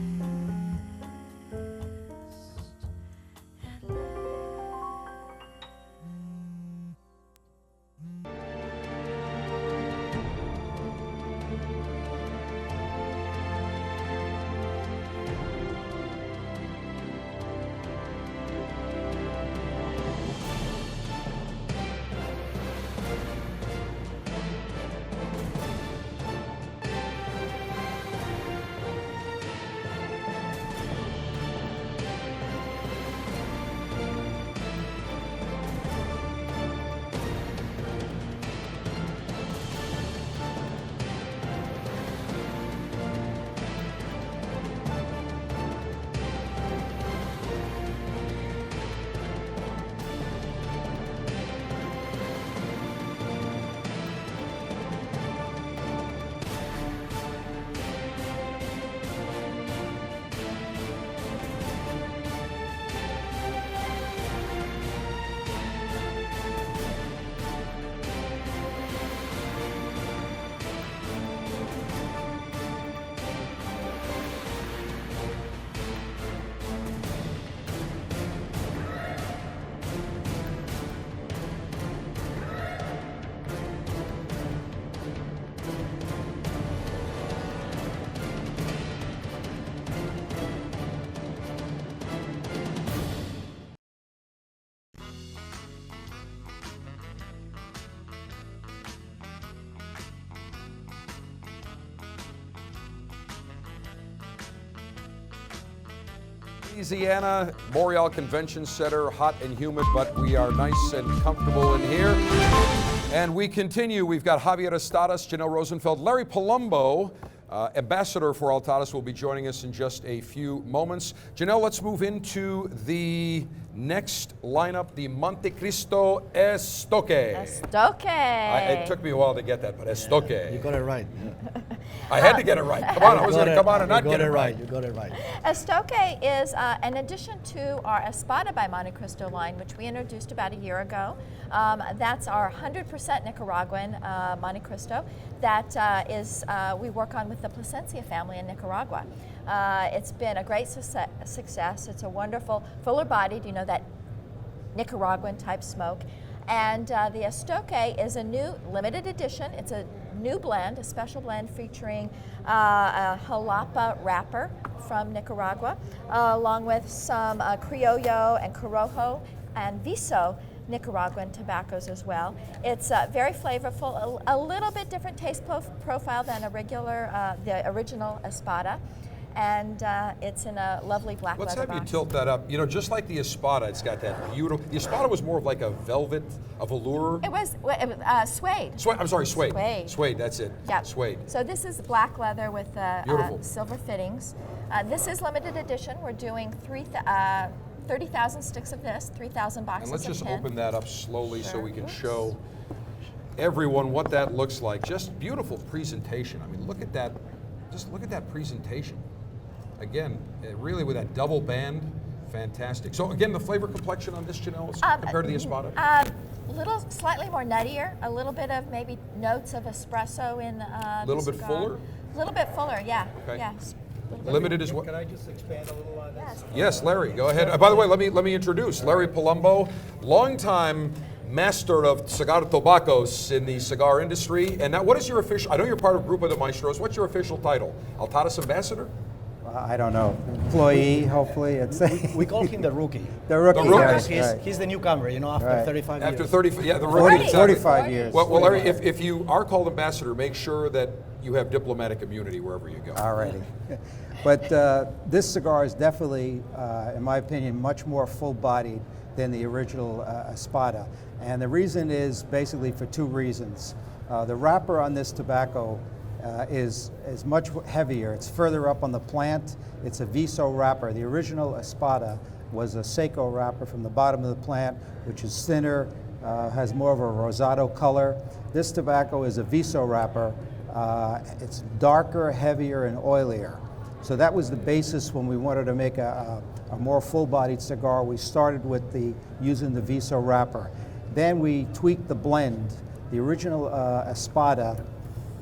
Speaker 2: Louisiana, Montreal Convention Center, hot and humid, but we are nice and comfortable in here. And we continue. We've got Javier Altadis, Janelle Rosenfeld, Larry Palumbo, ambassador for Altadis, will be joining us in just a few moments. Janelle, let's move into the next lineup, the Monte Cristo Estoque.
Speaker 4: Estoque.
Speaker 2: It took me a while to get that, but Estoque.
Speaker 3: You got it right.
Speaker 2: I had to get it right. Come on, I was going to come on and not get it right.
Speaker 3: You got it right.
Speaker 4: Estoque is an addition to our Espada by Monte Cristo line, which we introduced about a year ago. That's our 100% Nicaraguan Monte Cristo that we work on with the Plasencia family in Nicaragua. It's been a great success. It's a wonderful, fuller bodied, you know, that Nicaraguan type smoke. And the Estoque is a new limited edition. It's a new blend, a special blend featuring a Jalapa wrapper from Nicaragua, along with some Criollo and Corojo and Viso Nicaraguan tobaccos as well. It's very flavorful, a little bit different taste profile than a regular, the original Espada. And it's in a lovely black leather box.
Speaker 2: Let's have you tilt that up. You know, just like the Espada, it's got that beautiful. The Espada was more of like a velvet, a velour.
Speaker 4: It was suede.
Speaker 2: I'm sorry, suede.
Speaker 4: Suede.
Speaker 2: Suede, that's it.
Speaker 4: Yep.
Speaker 2: Suede.
Speaker 4: So this is black leather with
Speaker 2: Beautiful.
Speaker 4: Silver fittings. This is limited edition. We're doing 30,000 sticks of this, 3,000 boxes
Speaker 2: And let's
Speaker 4: of
Speaker 2: just
Speaker 4: tin.
Speaker 2: open that up slowly so
Speaker 4: Sure.
Speaker 2: we can show everyone what that looks like. Just beautiful presentation. I mean, look at that. Just look at that presentation. Again, really with that double band, fantastic. So again, the flavor complexion on this, Janelle, compared to the Espada?
Speaker 4: A little slightly more nuttier, a little bit of maybe notes of espresso in
Speaker 2: A little bit fuller?
Speaker 4: A little bit fuller, yeah.
Speaker 2: Okay.
Speaker 4: Yes.
Speaker 2: Limited as well.
Speaker 9: Can I just expand a little on this?
Speaker 2: Yes, Larry, go ahead. By the way, let me introduce Larry Palumbo, longtime master of cigar tobaccos in the cigar industry. And now, what is your official? I know you're part of Grupo de Maestros. What's your official title? Altadis ambassador?
Speaker 9: I don't know. Employee, hopefully. It's
Speaker 3: We call him the rookie.
Speaker 9: the rookie.
Speaker 2: The rookie.
Speaker 9: Right.
Speaker 3: He's the newcomer, you know, after
Speaker 9: Right.
Speaker 3: 35 years.
Speaker 2: After 30, yeah, the
Speaker 9: 40,
Speaker 2: rookie. exactly.
Speaker 9: 45 years.
Speaker 2: Well, Larry, if you are called ambassador, make sure that you have diplomatic immunity wherever you go.
Speaker 9: Alrighty. But this cigar is definitely, in my opinion, much more full-bodied than the original Espada. And the reason is basically for two reasons. The wrapper on this tobacco is much heavier. It's further up on the plant. It's a Viso wrapper. The original Espada was a Seco wrapper from the bottom of the plant, which is thinner, has more of a rosado color. This tobacco is a Viso wrapper. It's darker, heavier, and oilier. So that was the basis when we wanted to make a more full-bodied cigar. We started with using the Viso wrapper. Then we tweaked the blend. The original Espada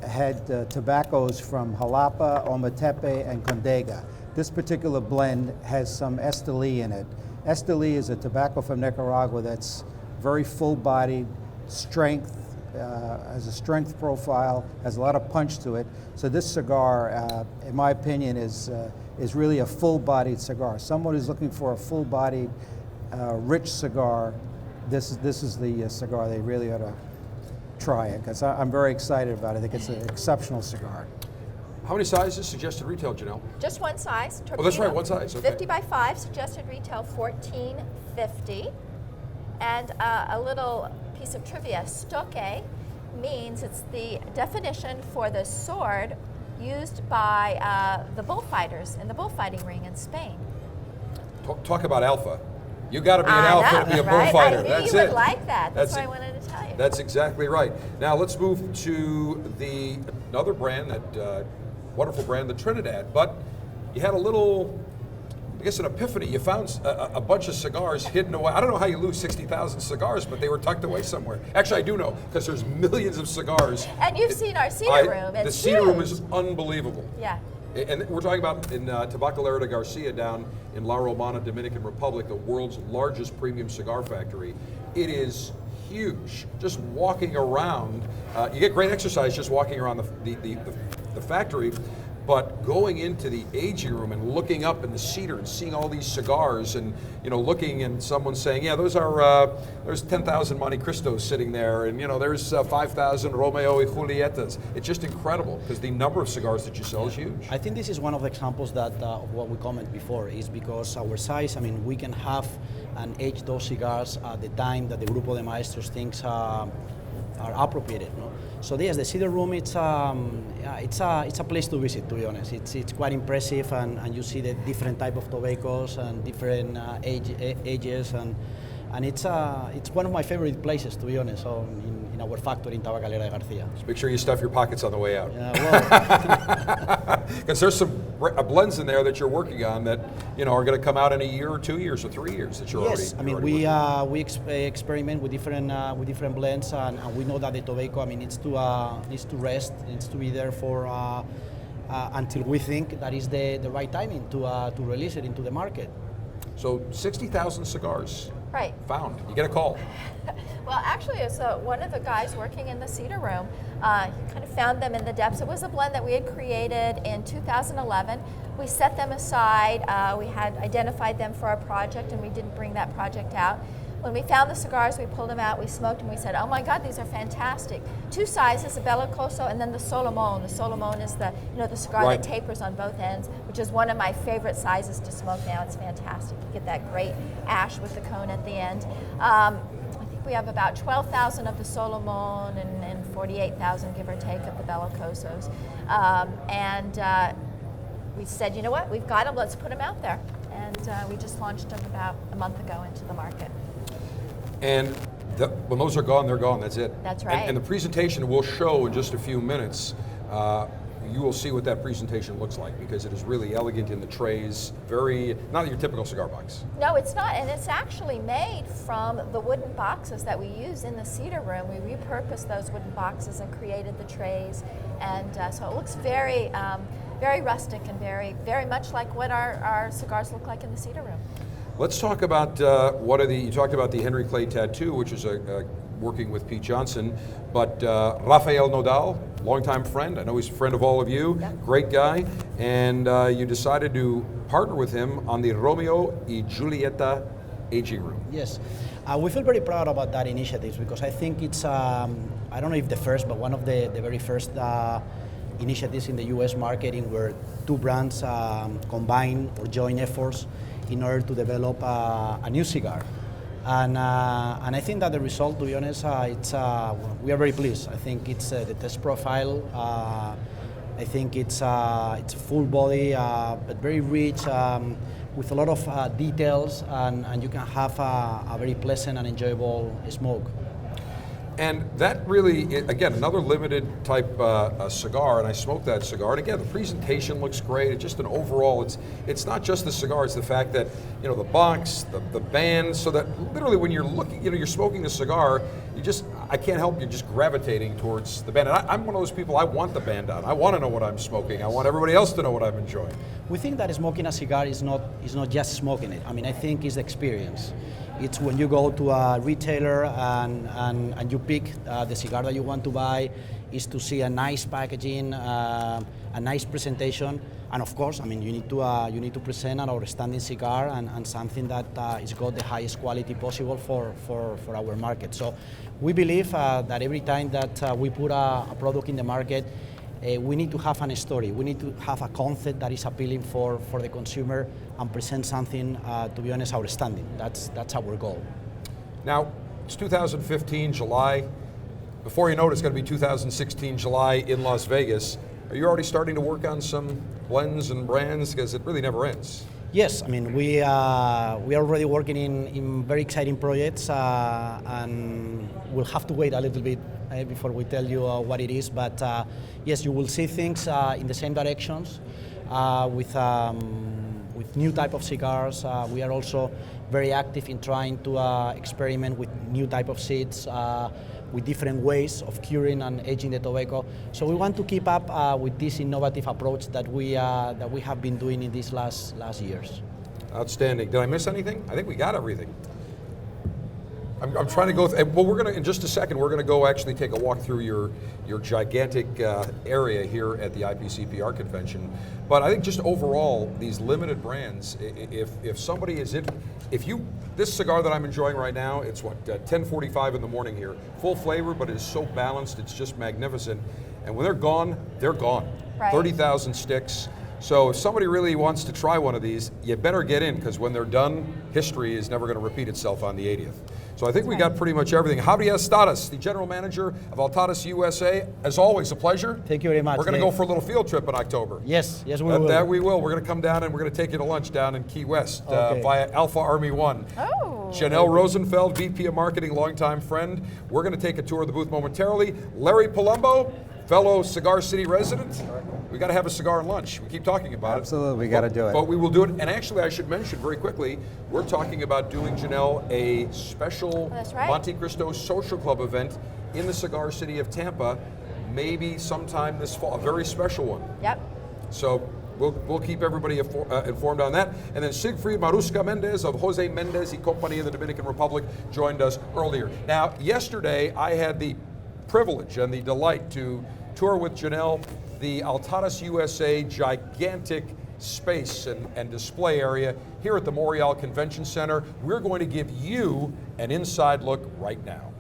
Speaker 9: had tobaccos from Jalapa, Ometepe, and Condega. This particular blend has some Esteli in it. Esteli is a tobacco from Nicaragua that's very full-bodied, strength, has a strength profile, has a lot of punch to it. So this cigar, in my opinion, is really a full-bodied cigar. Someone who's looking for a full-bodied, rich cigar, this is the cigar they really ought to try it, because I'm very excited about it. I think it's an exceptional cigar.
Speaker 2: How many sizes suggested retail, Janelle?
Speaker 4: Just one size.
Speaker 2: Oh, that's right, one size. Okay.
Speaker 4: 50 by 5, suggested retail $14.50. And a little piece of trivia, Estoque means it's the definition for the sword used by the bullfighters in the bullfighting ring in Spain.
Speaker 2: Talk about alpha. You got to be an
Speaker 4: I
Speaker 2: alpha
Speaker 4: know,
Speaker 2: to be a
Speaker 4: right?
Speaker 2: bullfighter.
Speaker 4: I knew
Speaker 2: That's
Speaker 4: you
Speaker 2: it.
Speaker 4: would like that. That's why I
Speaker 2: it.
Speaker 4: wanted to tell you.
Speaker 2: That's exactly right. Now let's move to another brand, that wonderful brand, the Trinidad. But you had a little, I guess, an epiphany. You found a bunch of cigars hidden away. I don't know how you lose 60,000 cigars, but they were tucked away somewhere. Actually, I do know, because there's millions of cigars.
Speaker 4: And you've seen our cedar room.
Speaker 2: The
Speaker 4: It's
Speaker 2: cedar room
Speaker 4: huge.
Speaker 2: is unbelievable.
Speaker 4: Yeah.
Speaker 2: And we're talking about in Tabacalera de Garcia down in La Romana, Dominican Republic, the world's largest premium cigar factory. It is huge. Just walking around, you get great exercise just walking around the factory. but going into the aging room and looking up in the cedar and seeing all these cigars, and looking and someone saying, yeah, there's 10,000 Monte Cristos sitting there, and there's 5,000 Romeo y Julietas. It's just incredible because the number of cigars that you sell is huge.
Speaker 3: I think this is one of the examples that of what we commented before, is because our size. I mean, we can have and age those cigars at the time that the Grupo de Maestros thinks are appropriate. No? So yes, the cedar room, it's a place to visit, to be honest. It's quite impressive, and you see the different type of tobaccos and different ages, and it's one of my favorite places, to be honest, in our factory in Tabacalera de Garcia.
Speaker 2: Just make sure you stuff your pockets on the way out. Because there's some blends in there that you're working on that are going to come out in a year or 2 years or 3 years that you're already.
Speaker 3: Yes, I mean we experiment with different blends, and we know that the tobacco, I mean, needs to rest, needs to be there for until we think that is the right timing to release it into the market.
Speaker 2: So 60,000 cigars.
Speaker 4: Right.
Speaker 2: Found. You get a call.
Speaker 4: Well, actually, it's one of the guys working in the cedar room. He kind of found them in the depths. It was a blend that we had created in 2011. We set them aside. We had identified them for our project, and we didn't bring that project out. When we found the cigars, we pulled them out, we smoked them, we said, oh my God, these are fantastic. Two sizes, the Bellicoso and then the Solomon. The Solomon is the cigar
Speaker 2: Right.
Speaker 4: that tapers on both ends, which is one of my favorite sizes to smoke now. It's fantastic. You get that great ash with the cone at the end. I think we have about 12,000 of the Solomon and 48,000, give or take, of the Bellicosos. We said, you know what, we've got them, let's put them out there. And we just launched them about a month ago into the market.
Speaker 2: And when those are gone, they're gone. That's it.
Speaker 4: That's right.
Speaker 2: And the presentation will show in just a few minutes. You will see what that presentation looks like, because it is really elegant in the trays. Very, not your typical cigar box.
Speaker 4: No, it's not, and it's actually made from the wooden boxes that we use in the cedar room. We repurposed those wooden boxes and created the trays, and so it looks very, very rustic and very, very much like what our cigars look like in the cedar room.
Speaker 2: Let's talk about you talked about the Henry Clay tattoo, which is working with Pete Johnson, but Rafael Nodal, longtime friend. I know he's a friend of all of you,
Speaker 4: Yeah.
Speaker 2: Great guy, and you decided to partner with him on the Romeo y Julieta aging room.
Speaker 3: Yes, we feel very proud about that initiative, because I think it's, I don't know if the first, but one of the very first initiatives in the US marketing where two brands combine or join efforts in order to develop a new cigar. And I think that the result, to be honest, we are very pleased. I think it's the test profile. I think it's full body, but very rich, with a lot of details, and you can have a very pleasant and enjoyable smoke.
Speaker 2: And that really, again, another limited type cigar, and I smoked that cigar. And again, the presentation looks great. It's just an overall, it's not just the cigar, it's the fact that, the box, the band, so that literally when you're looking, you're smoking the cigar, I can't help you just gravitating towards the band. And I'm one of those people, I want the band on. I want to know what I'm smoking. I want everybody else to know what I'm enjoying.
Speaker 3: We think that smoking a cigar is not just smoking it. I mean, I think it's the experience. It's when you go to a retailer and you pick the cigar that you want to buy, is to see a nice packaging, a nice presentation, and of course, I mean, you need to present an outstanding cigar and something that is got the highest quality possible for our market. So we believe that every time that we put a product in the market, we need to have a story. We need to have a concept that is appealing for the consumer and present something, to be honest, outstanding. That's our goal.
Speaker 2: Now, it's 2015, July. Before you know it, it's going to be 2016, July in Las Vegas. Are you already starting to work on some blends and brands? Because it really never ends.
Speaker 3: Yes, I mean, we are already working in very exciting projects, and we'll have to wait a little bit before we tell you what it is. But yes, you will see things in the same directions with new type of cigars. We are also very active in trying to experiment with new type of seeds, with different ways of curing and aging the tobacco. So we want to keep up with this innovative approach that we have been doing in these last years.
Speaker 2: Outstanding. Did I miss anything? I think we got everything. I'm trying to go. Well, we're going to in just a second. We're going to go actually take a walk through your gigantic area here at the IPCPR convention. But I think just overall, these limited brands. If somebody is this cigar that I'm enjoying right now, it's what 10:45 in the morning here. Full flavor, but it is so balanced. It's just magnificent. And when they're gone, they're gone.
Speaker 4: Right.
Speaker 2: 30,000 sticks. So if somebody really wants to try one of these, you better get in, because when they're done, history is never going to repeat itself on the 80th. So I think we got pretty much everything. Javier Altadis, the general manager of Altadis USA. As always, a pleasure.
Speaker 3: Thank you very much.
Speaker 2: We're going to go for a little field trip in October.
Speaker 3: Yes, we will.
Speaker 2: That we will. We're going to come down and we're going to take you to lunch down in Key West via Alpha Army One.
Speaker 4: Oh.
Speaker 2: Janelle Rosenfeld, VP of Marketing, longtime friend. We're going to take a tour of the booth momentarily. Larry Palumbo, fellow Cigar City resident. We got to have a cigar and lunch. We keep talking about
Speaker 9: Absolutely, we got to do it.
Speaker 2: But we will do it. And actually, I should mention very quickly, we're talking about doing, Janelle, a special Monte Cristo Social Club event in the Cigar City of Tampa, maybe sometime this fall, a very special one.
Speaker 4: Yep.
Speaker 2: So we'll keep everybody informed on that. And then Siegfried Marusca Mendez of Jose Mendez y Company in the Dominican Republic joined us earlier. Now, yesterday, I had the privilege and the delight to tour with Janelle the Altadis USA gigantic space and display area here at the Montreal Convention Center. We're going to give you an inside look right now.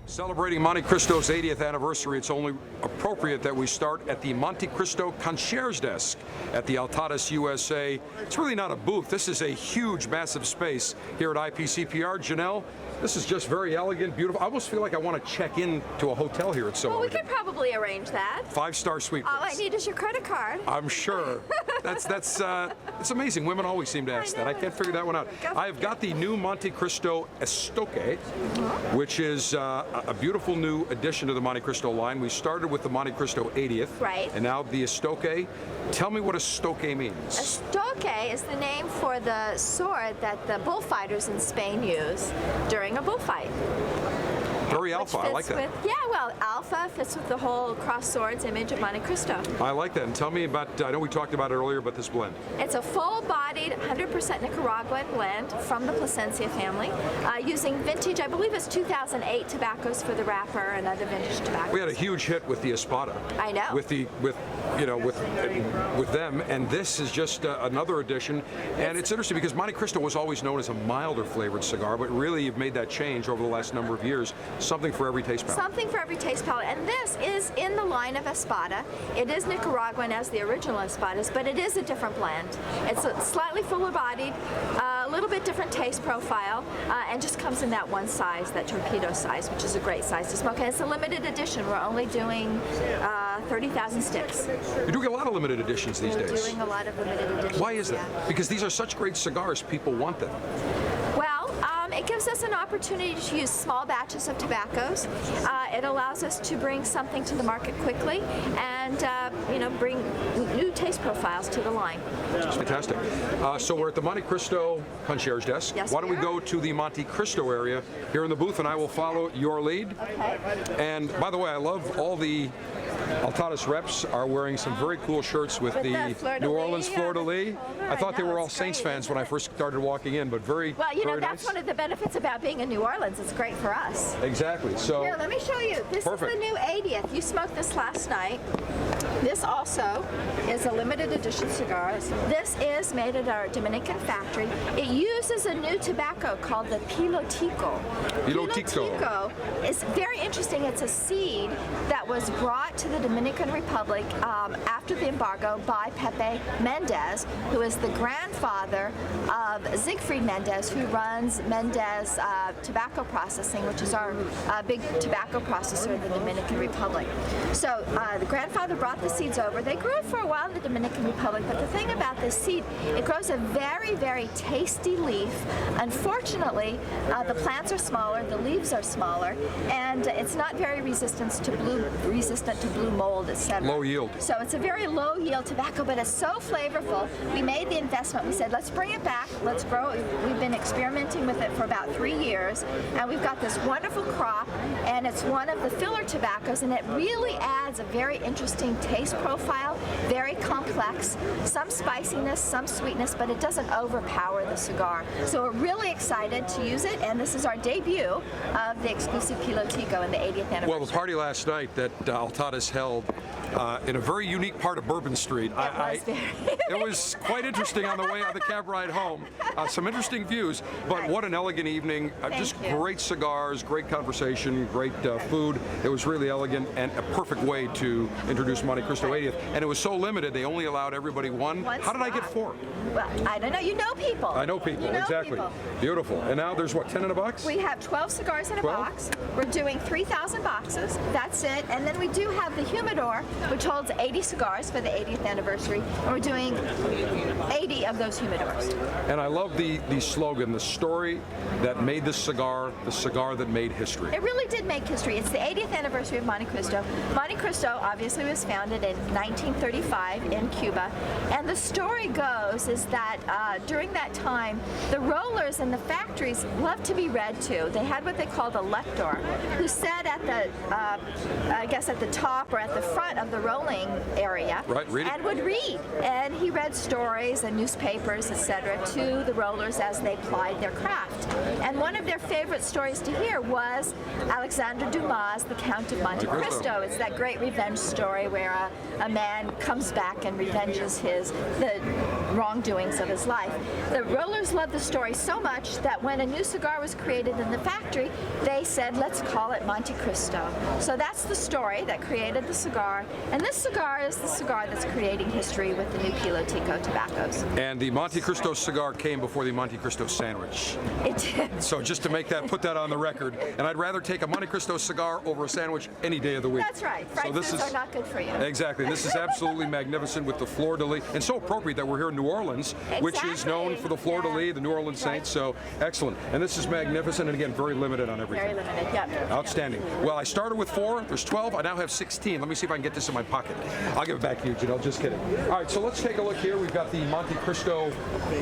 Speaker 2: Celebrating Monte Cristo's 80th anniversary, it's only appropriate that we start at the Monte Cristo concierge desk at the Altadis USA. It's really not a booth. This is a huge, massive space here at IPCPR. Janelle, this is just very elegant, beautiful. I almost feel like I want to check in to a hotel here. It's so
Speaker 10: we could probably arrange that.
Speaker 2: 5-star suite.
Speaker 10: All I need is your credit card.
Speaker 2: I'm sure. It's amazing. Women always seem to ask that. I can't figure that one out. I've got the new Monte Cristo Estoque, which is a beautiful new addition to the Monte Cristo line. We started with the Monte Cristo 80th.
Speaker 10: Right.
Speaker 2: And now the Estoque. Tell me what Estoque means.
Speaker 10: Estoque is the name for the sword that the bullfighters in Spain use during a bullfight.
Speaker 2: Very alpha, I like that.
Speaker 10: Alpha fits with the whole cross swords image of Monte Cristo.
Speaker 2: I like that. And tell me about, I know we talked about it earlier, but this blend.
Speaker 10: It's a full-bodied, 100% Nicaraguan blend from the Plasencia family, using vintage, I believe it's 2008 tobaccos for the wrapper and other vintage tobaccos.
Speaker 2: We had a huge hit with the Espada.
Speaker 10: I know.
Speaker 2: With them, and this is just another addition. And it's interesting because Monte Cristo was always known as a milder flavored cigar, but really you've made that change over the last number of years. Something for every taste palate.
Speaker 10: Something for every taste palate, and this is in the line of Espada. It is Nicaraguan as the original Espadas, but it is a different blend. It's slightly fuller bodied, a little bit different taste profile, and just comes in that one size, that torpedo size, which is a great size to smoke. And it's a limited edition. We're only doing 30,000 sticks.
Speaker 2: You're doing a lot of limited editions these days.
Speaker 10: We're doing a lot of limited editions.
Speaker 2: Why is that? Because these are such great cigars, people want them.
Speaker 10: Well, it gives us an opportunity to use small batches of tobaccos. It allows us to bring something to the market quickly and bring new taste profiles to the line.
Speaker 2: That's fantastic. So we're at the Monte Cristo concierge desk.
Speaker 10: Yes,
Speaker 2: why don't we go to the Monte Cristo area here in the booth, and I will follow your lead.
Speaker 10: Okay.
Speaker 2: And by the way, I love all the Altadis reps are wearing some very cool shirts with the New Orleans fleur-de-lis. I thought they were all Saints fans when I first started walking in, but very,
Speaker 10: well,
Speaker 2: nice.
Speaker 10: that's one of the benefits about being in New Orleans. It's great for us.
Speaker 2: Exactly. So
Speaker 10: here, let me show you. This is the new 80th. You smoked this last night. This also is a limited edition cigar. This is made at our Dominican factory. It uses a new tobacco called the Pilotico. Pilotico is very interesting. It's a seed that was brought to the Dominican Republic after the embargo by Pepe Mendez, who is the grandfather of Siegfried Mendez, who runs Mendez Tobacco Processing, which is our big tobacco processor in the Dominican Republic. So the grandfather brought the seeds over. They grew for a while in the Dominican Republic, but the thing about this seed, it grows a very, very tasty leaf. Unfortunately, the plants are smaller, the leaves are smaller, and it's not very resistant to blue mold, etc.
Speaker 2: Low yield.
Speaker 10: So it's a very low yield tobacco, but it's so flavorful. We made the investment. We said, let's bring it back, let's grow it. We've been experimenting with it for about 3 years, and we've got this wonderful crop, and it's one of the filler tobaccos, and it really adds a very interesting taste taste profile, very complex, some spiciness, some sweetness, but it doesn't overpower the cigar. So we're really excited to use it, and this is our debut of the exclusive Pilotico in the 80th anniversary.
Speaker 2: Well, the party last night that Altadis held in a very unique part of Bourbon Street. It was quite interesting on the way on the cab ride home. Some interesting views, but what an elegant evening. Just great cigars, great conversation, great food. It was really elegant and a perfect way to introduce Monte Cristo 80th. And it was so limited, they only allowed everybody one. How did I get 4?
Speaker 10: Well, I don't know. You know people.
Speaker 2: I know people, exactly. People. Beautiful. And now there's what, 10 in a box?
Speaker 10: We have 12 cigars in a box. We're doing 3,000 boxes. That's it. And then we do have the humidor, which holds 80 cigars for the 80th anniversary. And we're doing 80 of those humidors.
Speaker 2: And I love the slogan, the story that made this cigar, the cigar that made history.
Speaker 10: It really did make history. It's the 80th anniversary of Monte Cristo. Monte Cristo obviously was founded in 1935 in Cuba. And the story goes is that during that time, the rollers in the factories loved to be read to. They had what they called a lector, who sat at the, I guess at the top or at the front of the rolling area, and would read. And he read stories and newspapers, etc., to the rollers as they plied their craft. And one of their favorite stories to hear was Alexandre Dumas' The Count of Monte Cristo. It's that great revenge story where a man comes back and revenges the wrongdoings of his life. The rollers loved the story so much that when a new cigar was created in the factory, they said, let's call it Monte Cristo. So that's the story that created the cigar. And this cigar is the cigar that's creating history with the new Pilotico tobaccos.
Speaker 2: And the Monte Cristo cigar came before the Monte Cristo sandwich.
Speaker 10: It did.
Speaker 2: So just to put that on the record, and I'd rather take a Monte Cristo cigar over a sandwich any day of the week.
Speaker 10: That's right. Fried foods are not good for you.
Speaker 2: Exactly. This is absolutely magnificent with the fleur-de-lis, and so appropriate that we're here in New Orleans, which is known for the fleur-de-lis, the New Orleans Saints. So excellent. And this is magnificent, and again, very limited on everything.
Speaker 10: Very limited, yep.
Speaker 2: Outstanding. Well, I started with 4. There's 12. I now have 16. Let me see if I can get this in my pocket. I'll give it back to you, Janelle. Just kidding. All right, so let's take a look here. We've got the Monte Cristo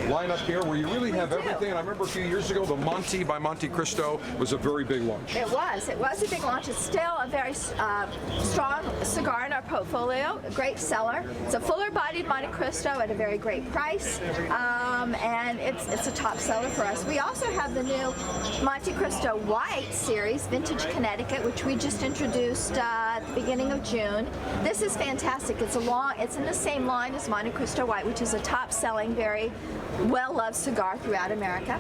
Speaker 2: lineup here, where you really have everything. And I remember a few years ago, the Monte by Monte Cristo was a very big launch.
Speaker 10: It was. It was a big launch. It's still a very strong cigar in our portfolio. A great seller. It's a fuller-bodied Monte Cristo at a very great price, and it's a top seller for us. We also have the new Monte Cristo White series, Vintage Connecticut, which we just introduced at the beginning of June. This is fantastic. It's in the same line as Monte Cristo White, which is a top-selling, very well-loved cigar throughout America.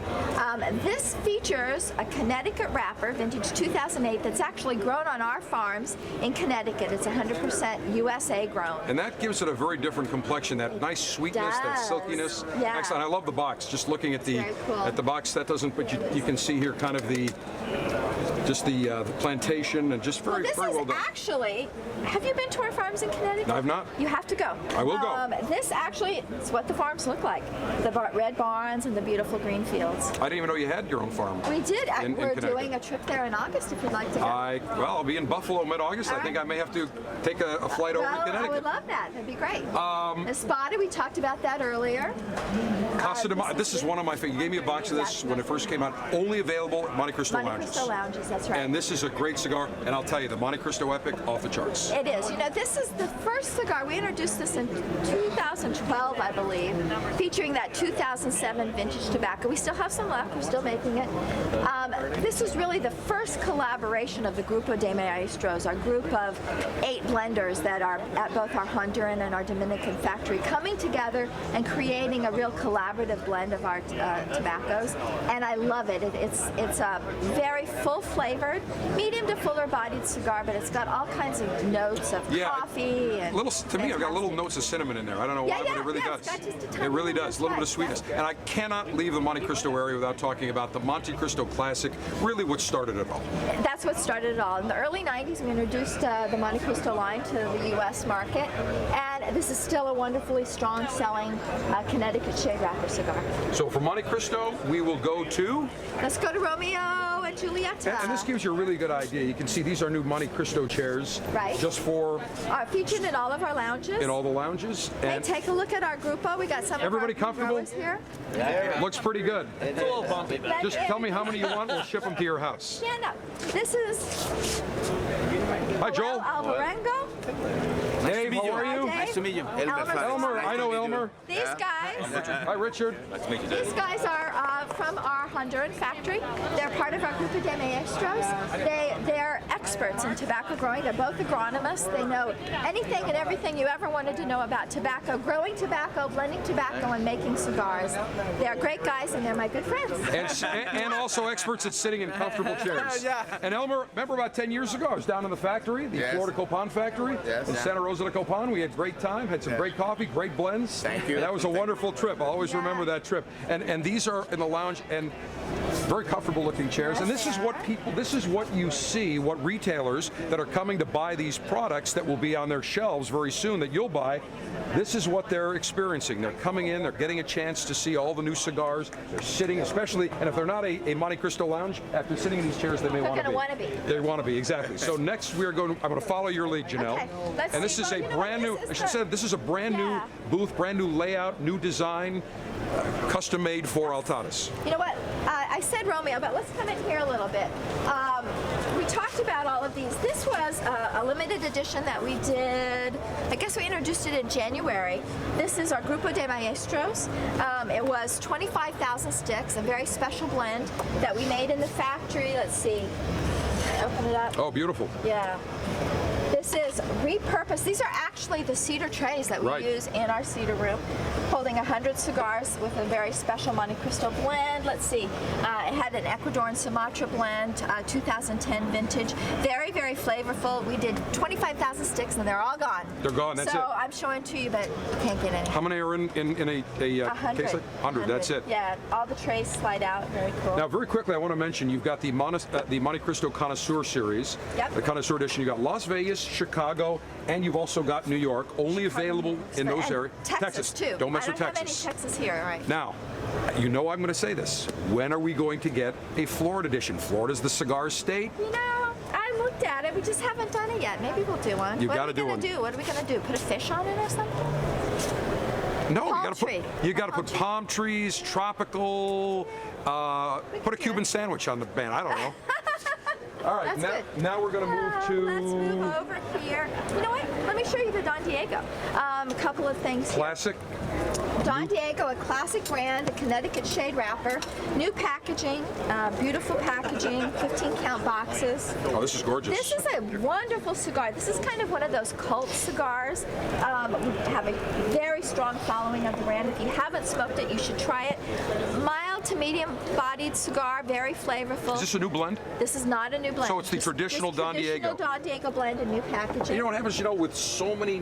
Speaker 10: This features a Connecticut wrapper, vintage 2008, that's actually grown on our farms in Connecticut. It's 100% USA grown.
Speaker 2: And that gives it a very different complexion, that nice sweetness, that silkiness.
Speaker 10: Yeah.
Speaker 2: Excellent. I love the box. Just looking at the box, that doesn't, but you can see here kind of the plantation, and just very well done.
Speaker 10: Actually, have you been to our farms in Connecticut?
Speaker 2: No, I've not.
Speaker 10: You have to go.
Speaker 2: I will go.
Speaker 10: This actually is what the farms look like. The red barns and the beautiful green fields.
Speaker 2: I didn't even know you had your own farm.
Speaker 10: We did. We're
Speaker 2: in
Speaker 10: doing a trip there in August if you'd like to go.
Speaker 2: I'll be in Buffalo mid-August. I think I may have to take a flight over to Connecticut.
Speaker 10: I would love that. That'd be great. Espada, we talked about that earlier.
Speaker 2: Casa de this is one of my favorites. You gave me a box of this when it first came out. Only available at Monte Cristo Lounges.
Speaker 10: Monte Cristo Lounges, that's right.
Speaker 2: And this is a great cigar, and I'll tell you, the Monte Cristo Epic, off the charts.
Speaker 10: It is. You know, this is the first cigar. We introduced this in 2012, I believe, featuring that 2007 vintage tobacco. We still have some left. We're still making it. This is really the first collaboration of the Grupo de Maestros, our group of 8 blenders that are at both our Honduran and our Dominican factory, coming together and creating a real collaborative blend of our tobaccos. And I love it. It's a very full-flavored, medium to fuller-bodied cigar, but it's got all kinds of notes of coffee and
Speaker 2: to me, I've got little notes of cinnamon in there. I don't know why, but it really does. It really does. A little bit of sweetness. And I cannot leave the Monte Cristo area without talking about the Monte Cristo Classic, really what started it all.
Speaker 10: That's what started it all. In the early 90s, we introduced the Monte Cristo line to the U.S. market, and this is still a wonderfully strong-selling Connecticut shade wrapper cigar.
Speaker 2: So for Monte Cristo, we will go to?
Speaker 10: Let's go to Romeo and Julieta.
Speaker 2: And this gives you a really good idea. You can see these are new Monte Cristo chairs.
Speaker 10: Right.
Speaker 2: Just for...
Speaker 10: featured in all of our lounges.
Speaker 2: In all the lounges.
Speaker 10: And take a look at our Grupo. We got some
Speaker 2: everybody
Speaker 10: of our
Speaker 2: comfortable
Speaker 10: here.
Speaker 2: Looks pretty good.
Speaker 11: It's a little bumpy.
Speaker 2: Just tell me how many you want. We'll ship them to your house.
Speaker 10: Yeah, no. This is...
Speaker 2: Hi, Joel.
Speaker 10: Alvarengo.
Speaker 2: Dave, how are you?
Speaker 11: Nice to meet you.
Speaker 2: Elmer, I know Elmer.
Speaker 10: These guys.
Speaker 2: Hi, Richard.
Speaker 11: Nice to meet you.
Speaker 10: These guys are from our Honduran factory. They're part of our Grupo de Maestros. They're experts in tobacco growing. They're both agronomists. They know anything and everything you ever wanted to know about tobacco, growing tobacco, blending tobacco, and making cigars. They're great guys, and they're my good friends.
Speaker 2: And also experts at sitting in comfortable chairs. And Elmer, remember about 10 years ago, I was down in the factory, the Florida Copan factory in Santa Rosa de Copan. We had a great time, had some great coffee, great blends.
Speaker 11: Thank you.
Speaker 2: And that was a wonderful trip. I'll always remember that trip. And these are in the lounge and very comfortable looking chairs. And this is what people, this is what you see, what retailers that are coming to buy these products that will be on their shelves very soon that you'll buy, this is what they're experiencing. They're coming in, they're getting a chance to see all the new cigars. They're sitting, especially, and if they're not a Monte Cristo lounge, after sitting in these chairs, they may want to be. They want to be, exactly. So next I'm going to follow your lead, Janelle.
Speaker 10: Okay,
Speaker 2: and this is a brand new, I should say, this is a brand new booth, brand new layout, new design, custom made for Altadis.
Speaker 10: You know what? I said Romeo, but let's come in here a little bit. We talked about all of these. This was a limited edition that we did. I guess we introduced it in January. This is our Grupo de Maestros. It was 25,000 sticks, a very special blend that we made in the factory. Let's see. Open it up.
Speaker 2: Oh, beautiful.
Speaker 10: Yeah. This is repurposed. These are actually the cedar trays that we use in our cedar room, holding 100 cigars with a very special Monte Cristo blend. Let's see, it had an Ecuador and Sumatra blend, 2010 vintage. Very, very flavorful. We did 25,000 sticks and they're all gone.
Speaker 2: They're gone, that's it.
Speaker 10: So I'm showing to you, but you can't get any.
Speaker 2: How many are in a case?
Speaker 10: 100.
Speaker 2: 100, that's it.
Speaker 10: Yeah, all the trays slide out. Very cool.
Speaker 2: Now, very quickly, I want to mention you've got the Monte Cristo Connoisseur series, the Connoisseur edition. You've got Las Vegas, Chicago, and you've also got New York, only available in those areas.
Speaker 10: Texas too.
Speaker 2: Don't mess with Texas.
Speaker 10: I don't have any Texas here, all right.
Speaker 2: Now, you know I'm going to say this. When are we going to get a Florida edition? Florida's the cigar state.
Speaker 10: You know, I looked at it. We just haven't done it yet. Maybe we'll do one.
Speaker 2: You've got to do one.
Speaker 10: What are we going to do? Put a fish on it or something?
Speaker 2: No, you got to put palm trees, tropical. Put a Cuban sandwich on the band. I don't know. All right, now we're going to move to...
Speaker 10: Let's move over here. You know what? Let me show you the Don Diego. A couple of things.
Speaker 2: Classic.
Speaker 10: Don Diego, a classic brand, a Connecticut shade wrapper, new packaging, beautiful packaging, 15-count boxes.
Speaker 2: Oh, this is gorgeous.
Speaker 10: This is a wonderful cigar. This is kind of one of those cult cigars. We have a very strong following of the brand. If you haven't smoked it, you should try it. Mild to medium-bodied cigar, very flavorful.
Speaker 2: Is this a new blend?
Speaker 10: This is not a new blend.
Speaker 2: So it's the traditional Don Diego.
Speaker 10: Traditional Don Diego blend and new packaging.
Speaker 2: You know what happens? You know, with so many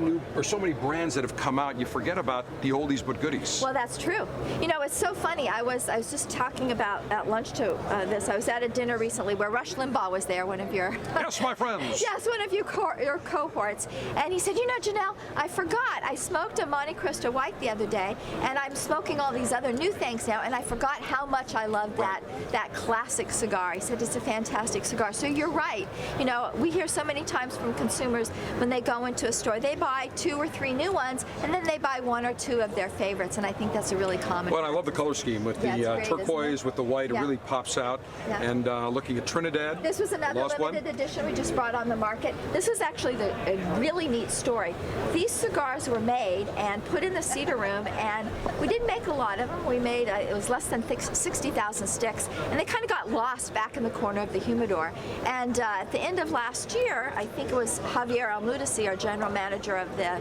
Speaker 2: brands that have come out, you forget about the oldies but goodies.
Speaker 10: Well, that's true. You know, it's so funny. I was just talking about at lunch to this. I was at a dinner recently where Rush Limbaugh was there, one of your
Speaker 2: yes, my friends.
Speaker 10: Yes, one of your cohorts, and he said, you know, Janelle, I forgot. I smoked a Monte Cristo White the other day, and I'm smoking all these other new things now, and I forgot how much I love that classic cigar. He said it's a fantastic cigar. So you're right. You know, we hear so many times from consumers when they go into a store, they buy 2 or 3 new ones, and then they buy 1 or 2 of their favorites, and I think that's a really common.
Speaker 2: Well, I love the color scheme with the turquoise with the white. It really pops out. Yeah. And looking at Trinidad.
Speaker 10: This was another limited edition we just brought on the market. This was actually a really neat story. These cigars were made and put in the cedar room, and we didn't make a lot of them. We made, it was less than 60,000 sticks, and they kind of got lost back in the corner of the humidor. And at the end of last year, I think it was Javier Almudisi, our general manager of the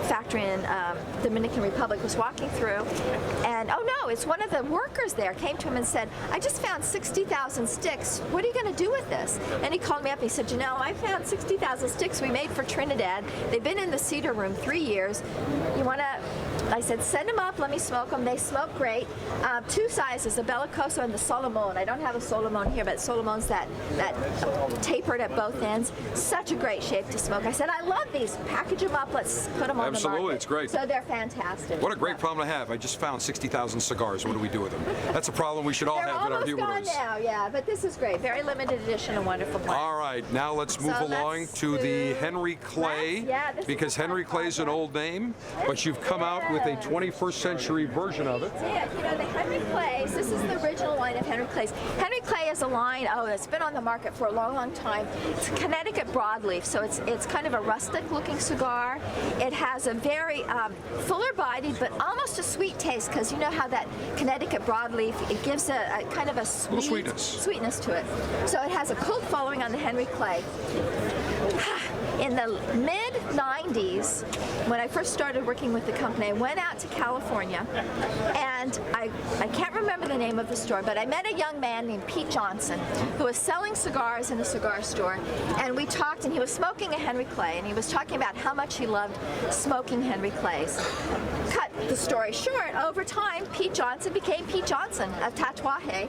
Speaker 10: factory in Dominican Republic, was walking through, and oh no, it's one of the workers there came to him and said, I just found 60,000 sticks. What are you going to do with this? And he called me up and he said, you know, I found 60,000 sticks we made for Trinidad. They've been in the cedar room 3 years. You want to... I said, send them up, let me smoke them. They smoke great. 2 sizes, the Bellicoso and the Solomon. I don't have a Solomon here, but Solomon's that tapered at both ends. Such a great shape to smoke. I said, I love these. Package them up, let's put them on the market.
Speaker 2: Absolutely, it's great.
Speaker 10: So they're fantastic.
Speaker 2: What a great problem to have. I just found 60,000 cigars. What do we do with them? That's a problem we should all have in our humidors.
Speaker 10: They're almost gone now, yeah, but this is great. Very limited edition and wonderful blend.
Speaker 2: All right, now let's move along to the Henry Clay, because Henry Clay is an old name, but you've come out with a 21st century version of it.
Speaker 10: You know, the Henry Clays, this is the original line of Henry Clays. Henry Clay is a line, it's been on the market for a long, long time. It's Connecticut broadleaf, so it's kind of a rustic looking cigar. It has a very fuller body, but almost a sweet taste, because you know how that Connecticut broadleaf, it gives a kind of a sweetness to it. So it has a cult following on the Henry Clay. In the mid-90s, when I first started working with the company, I went out to California, and I can't remember the name of the store, but I met a young man named Pete Johnson who was selling cigars in a cigar store, and we talked, and he was smoking a Henry Clay, and he was talking about how much he loved smoking Henry Clays. Cut the story short, over time, Pete Johnson became Pete Johnson of Tatuaje,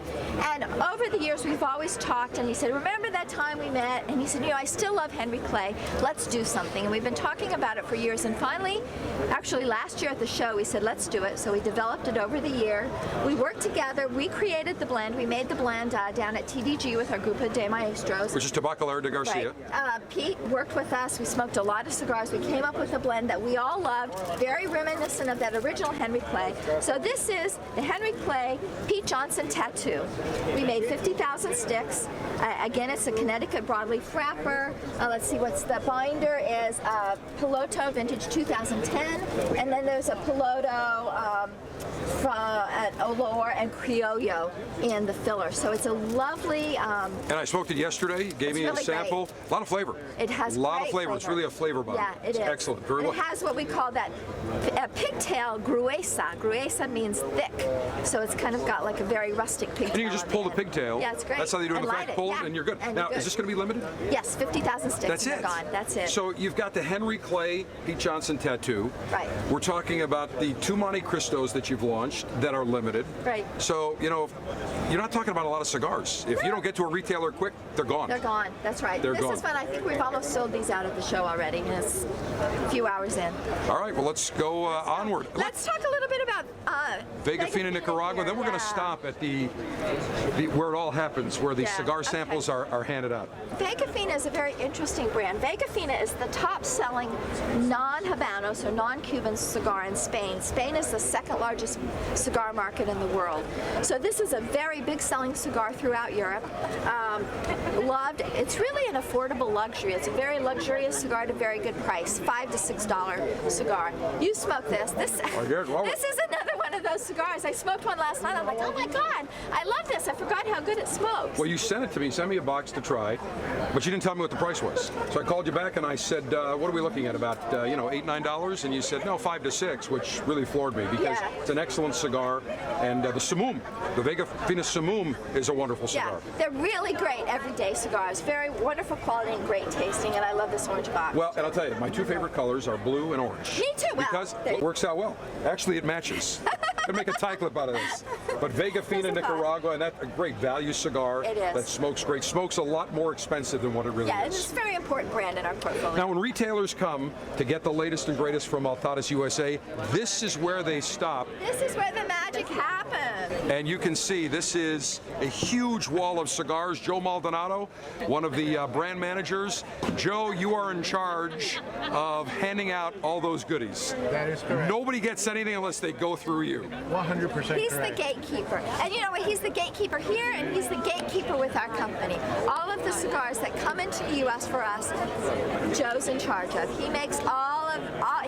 Speaker 10: and over the years we've always talked, and he said, remember that time we met? And he said, I still love Henry Clay. Let's do something. And we've been talking about it for years, and finally, actually last year at the show, we said, let's do it. So we developed it over the year. We worked together. We created the blend. We made the blend down at TDG with our Grupo de Maestros.
Speaker 2: Which is Tabacalera de Garcia.
Speaker 10: Right. Pete worked with us. We smoked a lot of cigars. We came up with a blend that we all loved, very reminiscent of that original Henry Clay. So this is the Henry Clay Pete Johnson Tattoo. We made 50,000 sticks. Again, it's a Connecticut broadleaf wrapper. Let's see, what's the binder is Piloto Vintage 2010, and then there's a Piloto at Olor and Criollo in the filler. So it's a lovely.
Speaker 2: And I smoked it yesterday. Gave me
Speaker 10: really
Speaker 2: a sample.
Speaker 10: Great.
Speaker 2: A lot of flavor.
Speaker 10: It has
Speaker 2: a lot of flavor. It's really a flavor bomb.
Speaker 10: Yeah, it is.
Speaker 2: Excellent. Very well.
Speaker 10: It has what we call that pigtail gruesa. Gruesa means thick, so it's kind of got like a very rustic pigtail.
Speaker 2: And you can just pull the pigtail.
Speaker 10: Yeah, it's great.
Speaker 2: That's how they do it in the
Speaker 10: light
Speaker 2: fact. Pull it,
Speaker 10: yeah.
Speaker 2: and you're good.
Speaker 10: And
Speaker 2: Now,
Speaker 10: you're good.
Speaker 2: is this going to be limited?
Speaker 10: Yes, 50,000 sticks.
Speaker 2: That's
Speaker 10: and
Speaker 2: it.
Speaker 10: They're gone. That's it.
Speaker 2: So you've got the Henry Clay Pete Johnson tattoo.
Speaker 10: Right.
Speaker 2: We're talking about the 2 Monte Cristos that you've launched that are limited.
Speaker 10: Right.
Speaker 2: So, you're not talking about a lot of cigars. If you don't get to a retailer quick, they're gone.
Speaker 10: They're gone. That's right.
Speaker 2: They're
Speaker 10: this
Speaker 2: gone.
Speaker 10: is fun. I think we've almost sold these out at the show already. And it's a few hours in.
Speaker 2: All right. Well, let's go onward.
Speaker 10: Let's talk a little bit about
Speaker 2: Vega Fina, Nicaragua. Then we're going to stop at the where it all happens, where the cigar samples are handed out.
Speaker 10: Vega Fina is a very interesting brand. Vega Fina is the top-selling non-Habanos or non-Cuban cigar in Spain. Spain is the second largest cigar market in the world. So this is a very big selling cigar throughout Europe. Loved. It's really an affordable luxury. It's a very luxurious cigar at a very good price, $5 to $6 cigar. You smoke this. This is another one of those cigars. I smoked one last night. I'm like, oh my God, I love this. I forgot how good it smokes.
Speaker 2: Well, you sent it to me. Sent me a box to try, but you didn't tell me what the price was. So I called you back and I said, what are we looking at? About $8, $9? And you said no, $5 to $6, which really floored me because it's an excellent cigar. And the Samum, the Vega Fina Samum, is a wonderful cigar.
Speaker 10: Yeah, they're really great everyday cigars. Very wonderful quality and great tasting. And I love this orange box.
Speaker 2: Well, and I'll tell you, my 2 favorite colors are blue and orange.
Speaker 10: Me too.
Speaker 2: Because it works out well. Actually, it matches. Could make a tie clip out of this. But Vega Fina, Nicaragua, and that's a great value cigar.
Speaker 10: It is.
Speaker 2: That smokes great. Smokes a lot more expensive than what it really is.
Speaker 10: Yeah, it's a very important brand in our portfolio.
Speaker 2: Now, when retailers come to get the latest and greatest from Altadis USA, this is where they stop.
Speaker 10: This is where the magic happens.
Speaker 2: And you can see this is a huge wall of cigars. Joe Maldonado, one of the brand managers. Joe, you are in charge of handing out all those goodies.
Speaker 11: That is correct.
Speaker 2: Nobody gets anything unless they go through you.
Speaker 11: 100%
Speaker 10: He's
Speaker 11: correct.
Speaker 10: the gatekeeper. And you know what? He's the gatekeeper here, and he's the gatekeeper with our company. All of the cigars that come into the U.S. for us, Joe's in charge of. He makes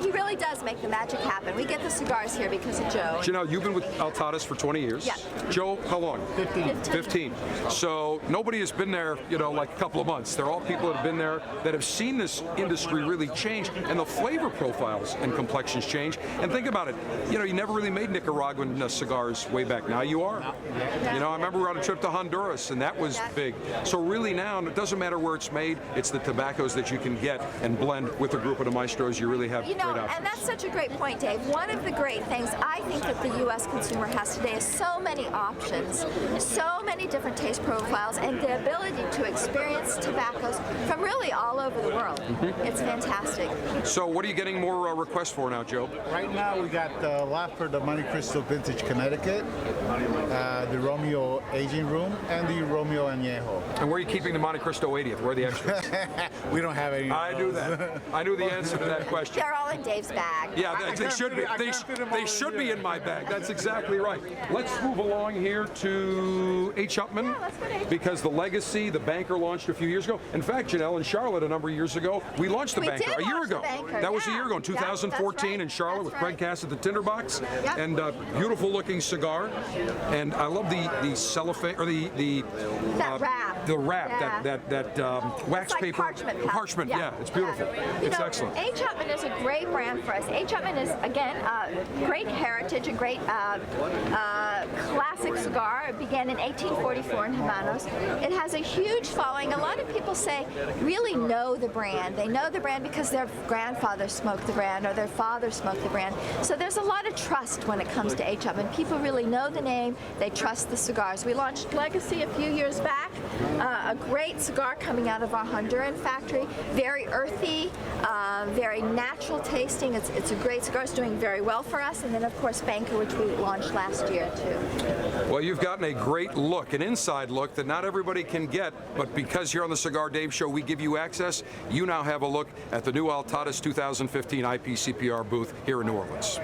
Speaker 10: he really does make the magic happen. We get the cigars here because of Joe.
Speaker 2: You know, you've been with Altadis for 20 years.
Speaker 10: Yeah.
Speaker 2: Joe, how long? 15. So nobody has been there, like a couple of months. They're all people that have been there that have seen this industry really change and the flavor profiles and complexions change. And think about it, you never really made Nicaraguan cigars way back. Now you are. I remember we were on a trip to Honduras and that was big. So really now, it doesn't matter where it's made, it's the tobaccos that you can get and blend with a group of the maestros. You really have great options.
Speaker 10: And that's such a great point, Dave. One of the great things I think that the U.S. consumer has today is so many options, so many different taste profiles, and the ability to experience tobaccos from really all over the world. It's fantastic.
Speaker 2: So what are you getting more requests for now, Joe?
Speaker 11: Right now we got the lot for the Monte Cristo Vintage Connecticut, the Romeo Aging Room, and the Romeo Anejo.
Speaker 2: And where are you keeping the Monte Cristo 80th? Where are the extras?
Speaker 11: We don't have any.
Speaker 2: I knew that. I knew the answer to that question.
Speaker 10: They're all in Dave's bag.
Speaker 2: Yeah, Yeah, they should be. They should be in my bag. That's exactly right. Let's move along here to H. Upmann, because the Legacy, the Banker, launched a few years ago. In fact, Janelle, in Charlotte a number of years ago, we launched the Banker a year ago. That was a year ago, in 2014 in Charlotte with Craig Cass at the Tinderbox, and beautiful looking cigar. And I love the cellophane or the wrap, that wax paper, parchment. Yeah, it's beautiful. It's excellent.
Speaker 10: H. Upmann is a great brand for us. H. Upmann is, again, great heritage, a great classic cigar. It began in 1844 in Habanos. It has a huge following. A lot of people really know the brand. They know the brand because their grandfather smoked the brand or their father smoked the brand. So there's a lot of trust when it comes to H. Upmann. People really know the name. They trust the cigars. We launched Legacy a few years back. A great cigar coming out of our Honduran factory. Very earthy, very natural tasting. It's a great cigar. It's doing very well for us. And then, of course, Banker, which we launched last year, too.
Speaker 2: Well, you've gotten a great look, an inside look that not everybody can get, but because you're on the Cigar Dave Show, we give you access. You now have a look at the new Altadis 2015 IPCPR booth here in New Orleans.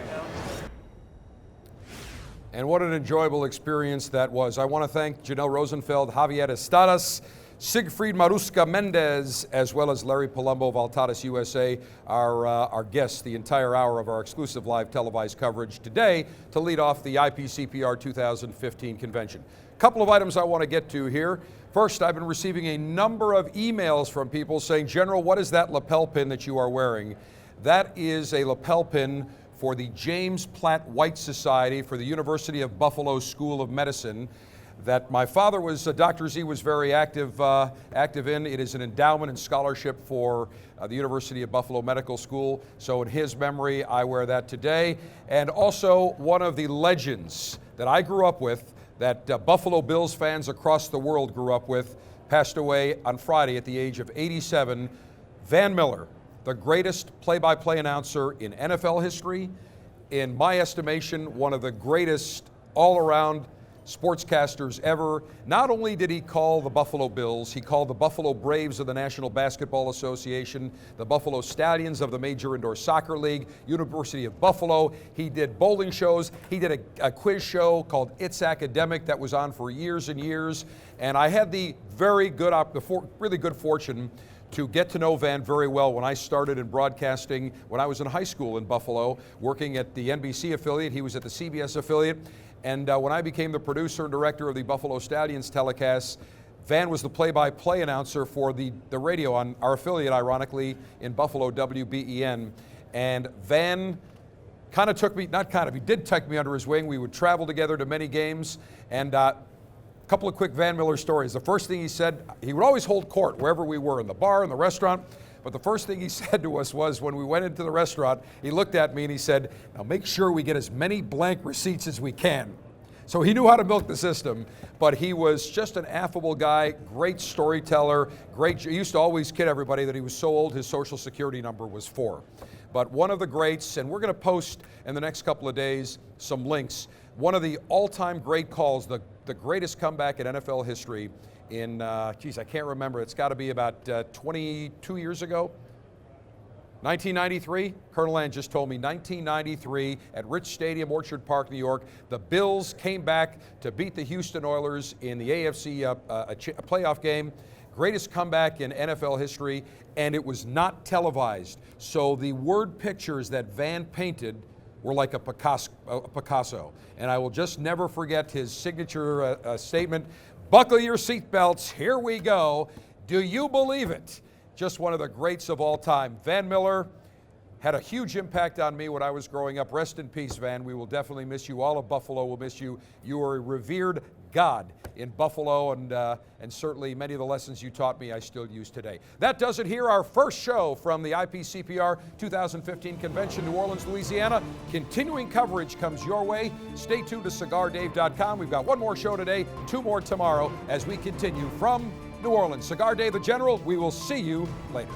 Speaker 2: And what an enjoyable experience that was. I want to thank Janelle Rosenfeld, Javier Estadas, Siegfried Maruska Mendez, as well as Larry Palumbo of Altadis USA, our guests the entire hour of our exclusive live televised coverage today to lead off the IPCPR 2015 convention. A couple of items I want to get to here. First, I've been receiving a number of emails from people saying, General, what is that lapel pin that you are wearing? That is a lapel pin for the James Platt White Society for the University of Buffalo School of Medicine that my father was, Dr. Z was very active in. It is an endowment and scholarship for the University of Buffalo Medical School. So in his memory, I wear that today. And also one of the legends that I grew up with, that Buffalo Bills fans across the world grew up with, passed away on Friday at the age of 87, Van Miller, the greatest play-by-play announcer in NFL history. In my estimation, one of the greatest all-around sportscasters ever. Not only did he call the Buffalo Bills, he called the Buffalo Braves of the National Basketball Association, the Buffalo Stallions of the Major Indoor Soccer League, University of Buffalo. He did bowling shows. He did a quiz show called It's Academic that was on for years and years. And I had the really good fortune to get to know Van very well when I started in broadcasting when I was in high school in Buffalo, working at the NBC affiliate. He was at the CBS affiliate. And when I became the producer and director of the Buffalo Stallions telecasts, Van was the play-by-play announcer for the radio on our affiliate, ironically, in Buffalo, WBEN. And Van kind of took me, he did take me under his wing. We would travel together to many games. And a couple of quick Van Miller stories. The first thing he said, he would always hold court wherever we were, in the bar, in the restaurant. But the first thing he said to us was, when we went into the restaurant, he looked at me and he said, now make sure we get as many blank receipts as we can. So he knew how to milk the system, but he was just an affable guy, great storyteller, he used to always kid everybody that he was so old his social security number was 4. But one of the greats, and we're going to post in the next couple of days some links, one of the all-time great calls, the greatest comeback in NFL history in, I can't remember, it's got to be about 22 years ago. 1993, Colonel Land just told me, 1993 at Rich Stadium, Orchard Park, New York, the Bills came back to beat the Houston Oilers in the AFC playoff game. Greatest comeback in NFL history, and it was not televised. So the word pictures that Van painted were like a Picasso. And I will just never forget his signature statement, buckle your seatbelts, here we go. Do you believe it? Just one of the greats of all time. Van Miller had a huge impact on me when I was growing up. Rest in peace, Van. We will definitely miss you. All of Buffalo will miss you. You are a revered god in Buffalo, and certainly many of the lessons you taught me I still use today. That does it here. Our first show from the IPCPR 2015 Convention, New Orleans, Louisiana. Continuing coverage comes your way. Stay tuned to CigarDave.com. We've got one more show today, 2 more tomorrow as we continue from New Orleans. Cigar Dave the General, we will see you later.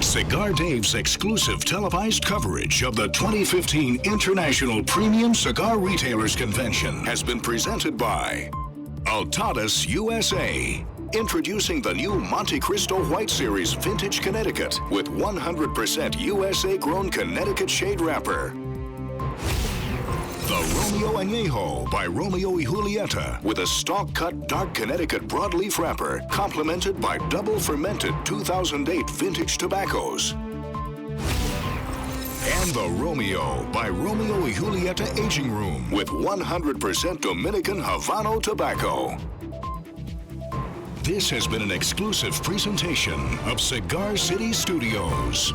Speaker 1: Cigar Dave's exclusive televised coverage of the 2015 International Premium Cigar Retailers Convention has been presented by Altadis USA. Introducing the new Monte Cristo White Series Vintage Connecticut with 100% USA-grown Connecticut shade wrapper. The Romeo Anejo by Romeo y Julieta with a stalk-cut dark Connecticut broadleaf wrapper complemented by double fermented 2008 vintage tobaccos. And the Romeo by Romeo y Julieta Aging Room with 100% Dominican Habano tobacco. This has been an exclusive presentation of Cigar City Studios.